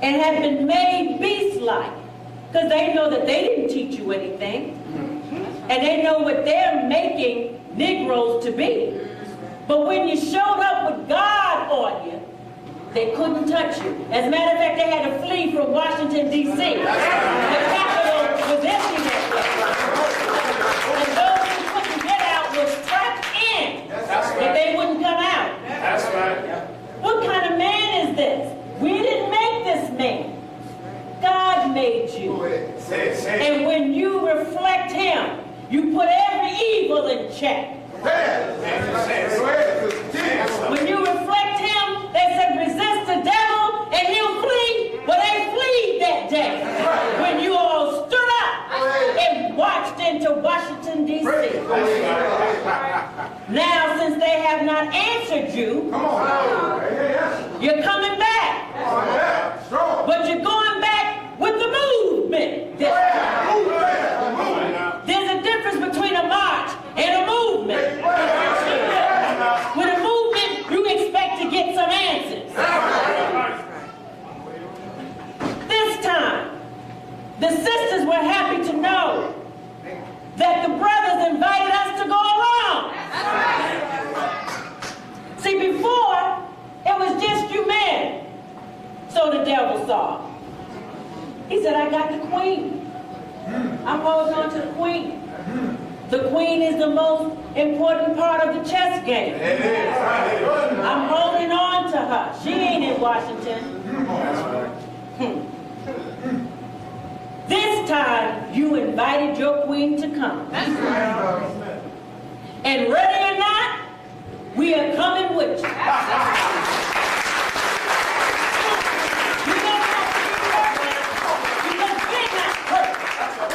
and had been made beast-like, because they know that they didn't teach you anything, and they know what they're making Negroes to be. But when you showed up with God on you, they couldn't touch you. As a matter of fact, they had to flee from Washington, D.C. The Capitol was empty that day. And those who couldn't get out were trapped in, but they wouldn't come out. That's right. What kind of man is this? We didn't make this man. God made you. And when you reflect him, you put every evil in check. When you reflect him, they said resist the devil and he'll flee. Well, they fled that day. When you all stood up and marched into Washington, D.C. Now, since they have not answered you, you're coming back. But you're going back with the movement this time. There's a difference between a march and a movement. With a movement, you expect to get some answers. This time, the sisters were happy to know that the brothers invited us to go along. See, before, it was just you men. So the devil saw. He said, I got the queen. I'm holding on to the queen. The queen is the most important part of the chess game. I'm holding on to her. She ain't in Washington. This time, you invited your queen to come. And ready or not, we are coming with you.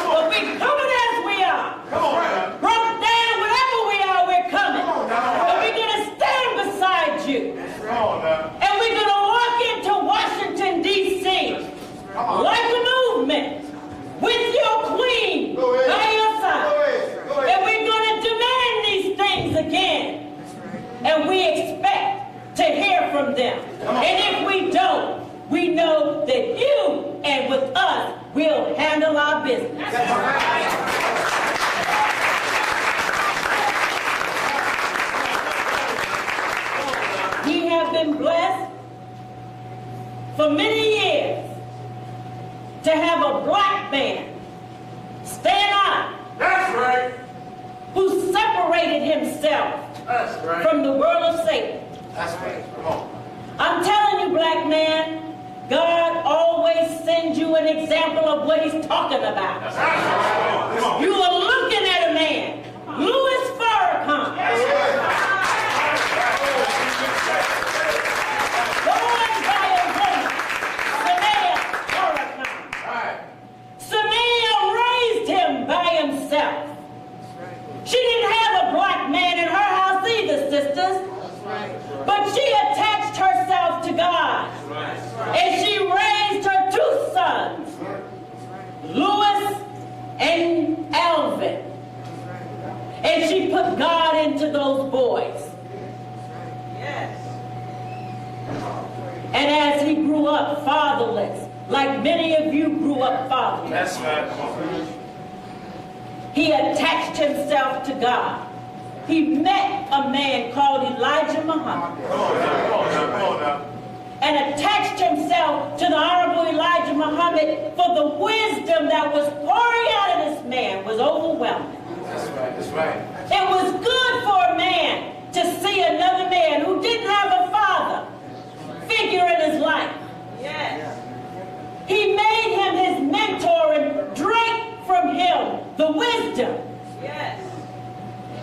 But we coming as we are. Broke down, whatever we are, we're coming. And we're going to stand beside you. And we're going to walk into Washington, D.C. like a movement with your queen by your side. And we're going to demand these things again. And we expect to hear from them. And if we don't, we know that you and with us will handle our business. We have been blessed for many years to have a black man stand up. That's right. Who separated himself That's right. from the world of Satan. That's right. Come on. I'm telling you, black man, God always sends you an example of what he's talking about. That's right. Come on. You are looking at a man, Louis Farrakhan. Born by a woman, Samaya Farrakhan. Right. Samaya raised him by himself. She didn't have a black man in her house either, sisters. But she attached herself to God. And she raised her two sons, Louis and Alvin. And she put God into those boys. And as he grew up fatherless, like many of you grew up fatherless, That's right. Come on. he attached himself to God. He met a man called Elijah Muhammad Come on now. Come on now. Come on now. and attached himself to the Honorable Elijah Muhammad, for the wisdom that was pouring out of this man was overwhelming. That's right. That's right. It was good for a man to see another man who didn't have a father figure in his life. He made him his mentor and drank from him the wisdom.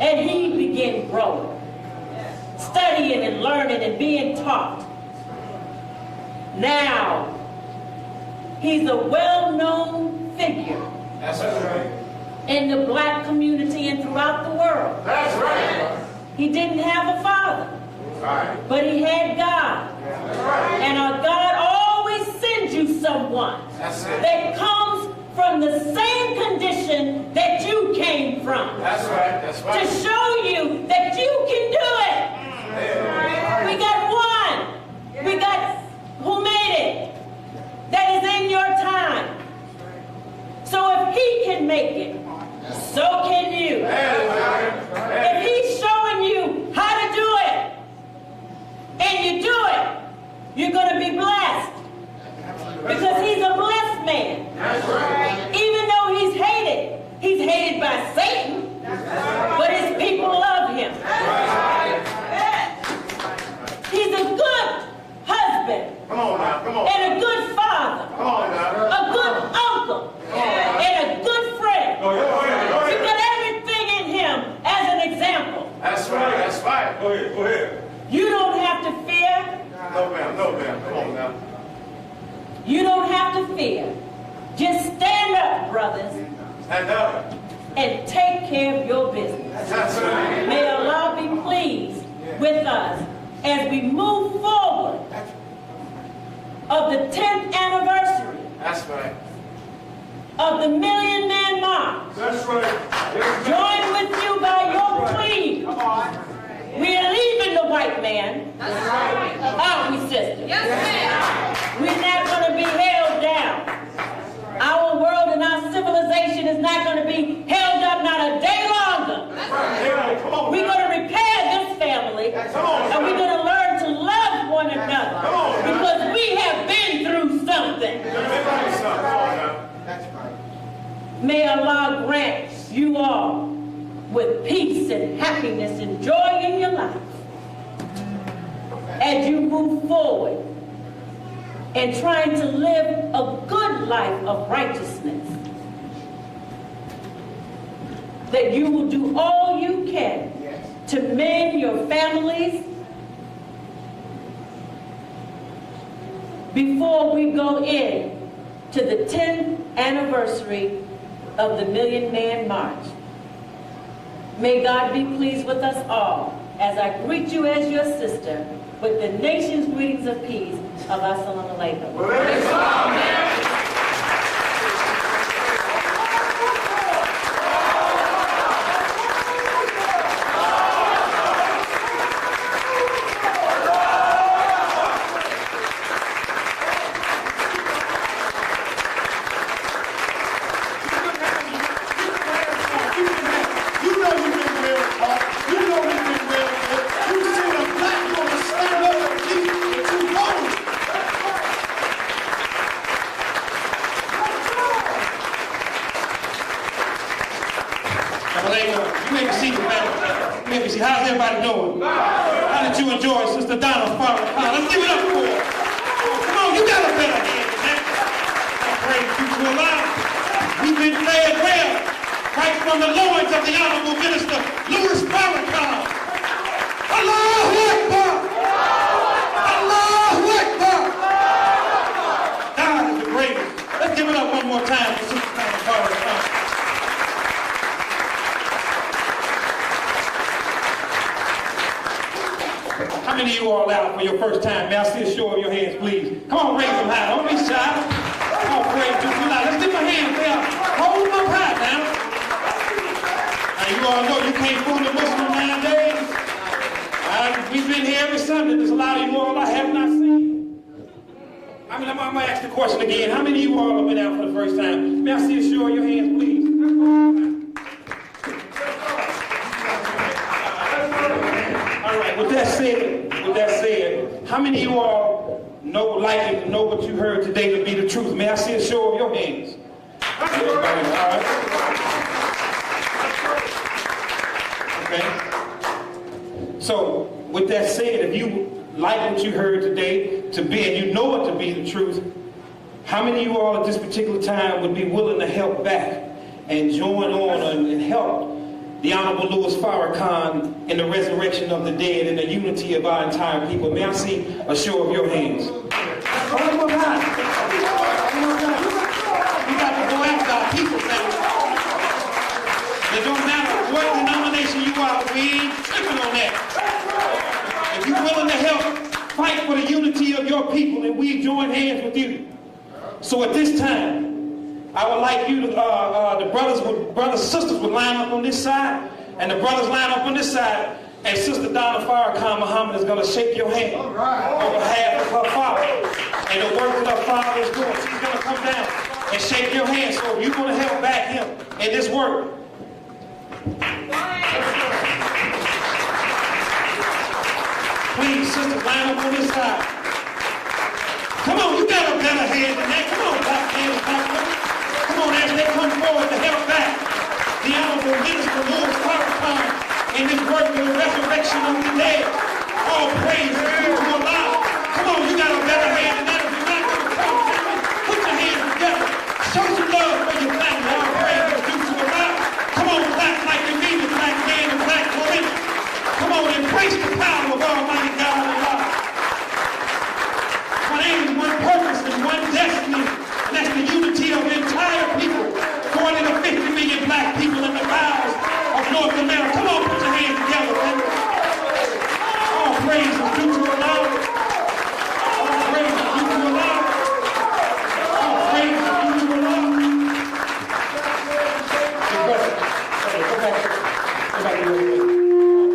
And he began growing, studying and learning and being taught. Now, he's a well-known figure That's right. in the black community and throughout the world. That's right. He didn't have a father, Right. but he had God. That's right. And our God always sends you someone That's it. that comes from the same condition that you came from, That's right. That's to right. show you that you can do it. We got one. We got who made it. That is in your time. So if he can make it, so can you. If he's showing you how to do it, and you do it, you're going to be blessed. Because he's a blessed man. Even though he's hated by Satan, but his people love him. He's a good husband. Come on now. Come on. And a good father. Come on now. A good uncle. And a good friend. Go ahead. Go ahead. Go You ahead. got everything in him as an example. That's right. That's right. Go ahead. Go ahead. You don't have to fear. No ma'am. No ma'am. Come on now. You don't have to fear. Just stand up, brothers, Stand up. and take care of your business. That's right. May Allah be pleased with us as we move forward of the 10th anniversary That's right. of the Million Man March. That's right. Join with you by your plea. We are leaving the white man. Aren't we, sisters? We're not going to be held down. Our world and our civilization is not going to be held up not a day longer. Come on. We're going to repair this family, and we're going to learn to love one another, because we have been through something. May Allah grant you all with peace and happiness and joy in your life as you move forward and trying to live a good life of righteousness, that you will do all you can to mend your families before we go in to the 10th anniversary of the Million Man March. May God be pleased with us all as I greet you as your sister with the nation's greetings of peace of Assalamu Alaikum. everybody doing? How did you enjoy Sister Donna Farrakhan? Let's give it up for her. Come on, you got a better hand than that. I praise you to Allah. We've been fed well, right from the loins of the Honorable Minister Louis Farrakhan. Allahu Akbar! Allahu Akbar! God is the greatest. Let's give it up one more time for Sister Donna Farrakhan. How many of you all out for your first time? May I see a show of your hands, please? Come on, raise them high. Don't be shy. Come on, praise you too loud. Let's get my hands there. Hold them up high now. Now, you all know you can't fool the Muslim nowadays. We've been here every Sunday. There's a lot of you all I have not seen. I'm going to ask the question again. How many of you all have been out for the first time? May I see a show of your hands, please? All right, with that said, how many of you all know what you heard today to be the truth? May I see a show of your hands? Everybody, all right. Okay. So, with that said, if you like what you heard today to be, and you know it to be the truth, how many of you all at this particular time would be willing to help back and join on and help the Honorable Louis Farrakhan in the resurrection of the dead and the unity of our entire people? May I see a show of your hands? One more time. We got to go after our people now. It don't matter what denomination you are, we ain't tripping on that. If you're willing to help fight for the unity of your people, and we join hands with you. So at this time, I would like you to, the brothers and sisters would line up on this side, and the brothers line up on this side, and Sister Donna Farrakhan Muhammad is going to shake your hand on behalf of her father. And the work that her father is doing, she's going to come down and shake your hand. So if you're going to help back him in this work, please, sisters, line up on this side. Come on, you got a better hand than that. Come on, black hands, black women. Come on, as they come forward to help back the Honorable Minister Louis Farrakhan in this work of the resurrection of the dead. All praise is due to Allah. Come on, you got a better hand than that. If you're not going to come, put your hands together. Show some love for your family. All praise is due to Allah. Come on, clap like you mean it, black man and black woman. Come on, embrace the power of Almighty God Allah. One aim, one purpose, and one destiny. And that's the unity of the entire people. 40 to 50 million black people in the bowels of North America. Come on, put your hands together, man. All praise is due to Allah. All praise is due to Allah. All praise is due to Allah. Hey, brother. Hey, go back. Go back to your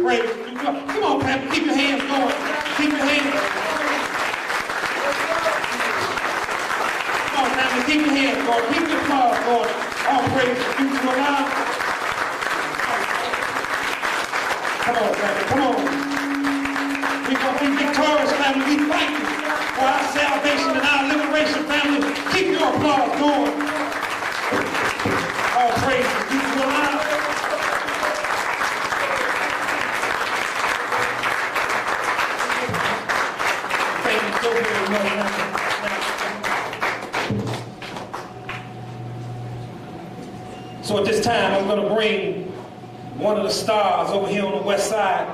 praise is due to Allah. Come on, Pam. Keep your hands going. Keep your hands going. Keep your hands going. Keep your applause going. All praise is due to Allah. Come on, family. Come on. We're going to be victorious, family. We fight for our salvation and our liberation, family. Keep your applause going. All praise is due to Allah. Thank you so very much. So at this time, I'm going to bring one of the stars over here on the west side,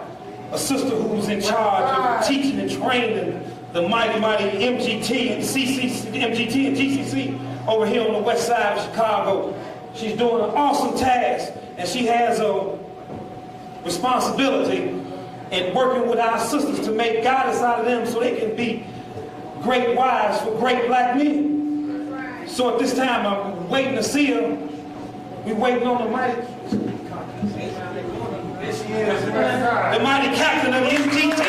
a sister who's in charge of teaching and training the mighty MGT and GCC over here on the west side of Chicago. She's doing an awesome task, and she has a responsibility in working with our sisters to make goddess out of them so they can be great wives for great black men. So at this time, I'm waiting to see her. We waiting on the mighty captain of the MGT.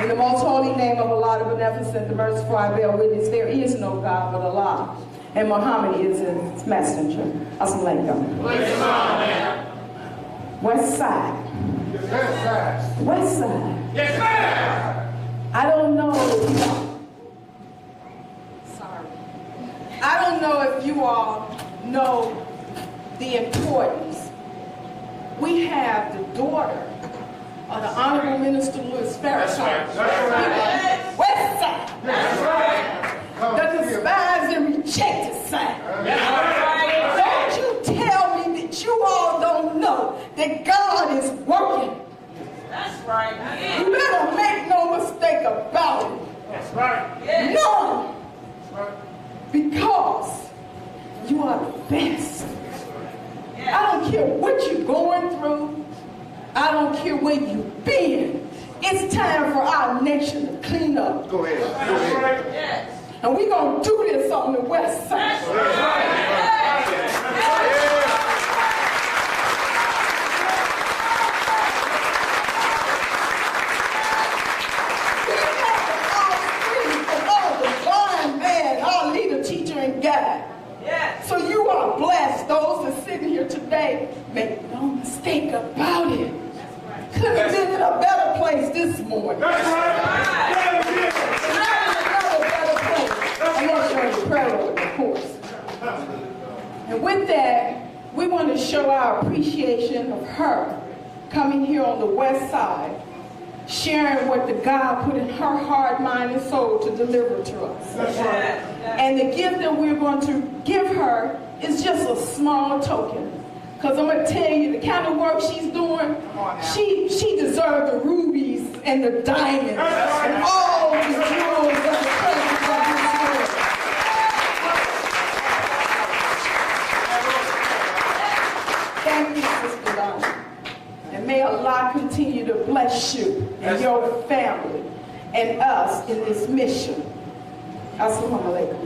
In the most holy name of Allah, the beneficent, the merciful, I bear witness, there is no God but Allah, and Muhammad is his messenger. As-salamu alaykum. West side. West side. Yes, ma'am. I don't know if know if you all know the importance. We have the daughter of the Honorable Minister Louis Farrakhan. That's right. West Side. That's right. The despised and rejected side. Don't you tell me that you all don't know that God is working. That's right. You better make no mistake about it. That's right. None. Because you are the best. I don't care what you're going through. I don't care where you've been. It's time for our nation to clean up. Go ahead. Go ahead. Yes. And we're going to do this on the west side. Our leader, teacher, and guide. Yes. So you are blessed. Those that are sitting here today, make no mistake about it. Could have been in a better place this morning. That's right. Not in another better place. Unless you're in the prayer room, of course. And with that, we want to show our appreciation of her coming here on the west side, sharing what the God put in her heart, mind, and soul to deliver to us. That's right. And the gift that we're going to give her is just a small token. Because I'm going to tell you, the kind of work she's doing, she deserves the rubies and the diamonds and all the jewels and the treasures of this world. Thank you, Sister Donna. And may Allah continue to bless you and your family and us in this mission. Assalamu alaikum.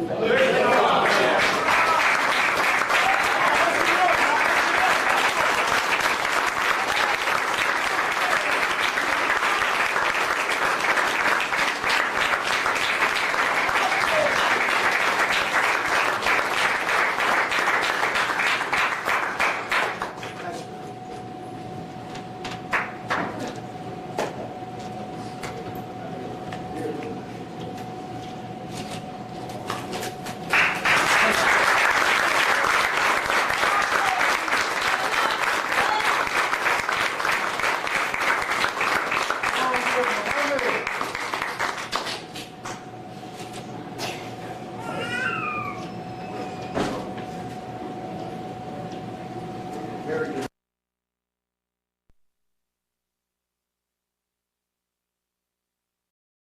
Very good.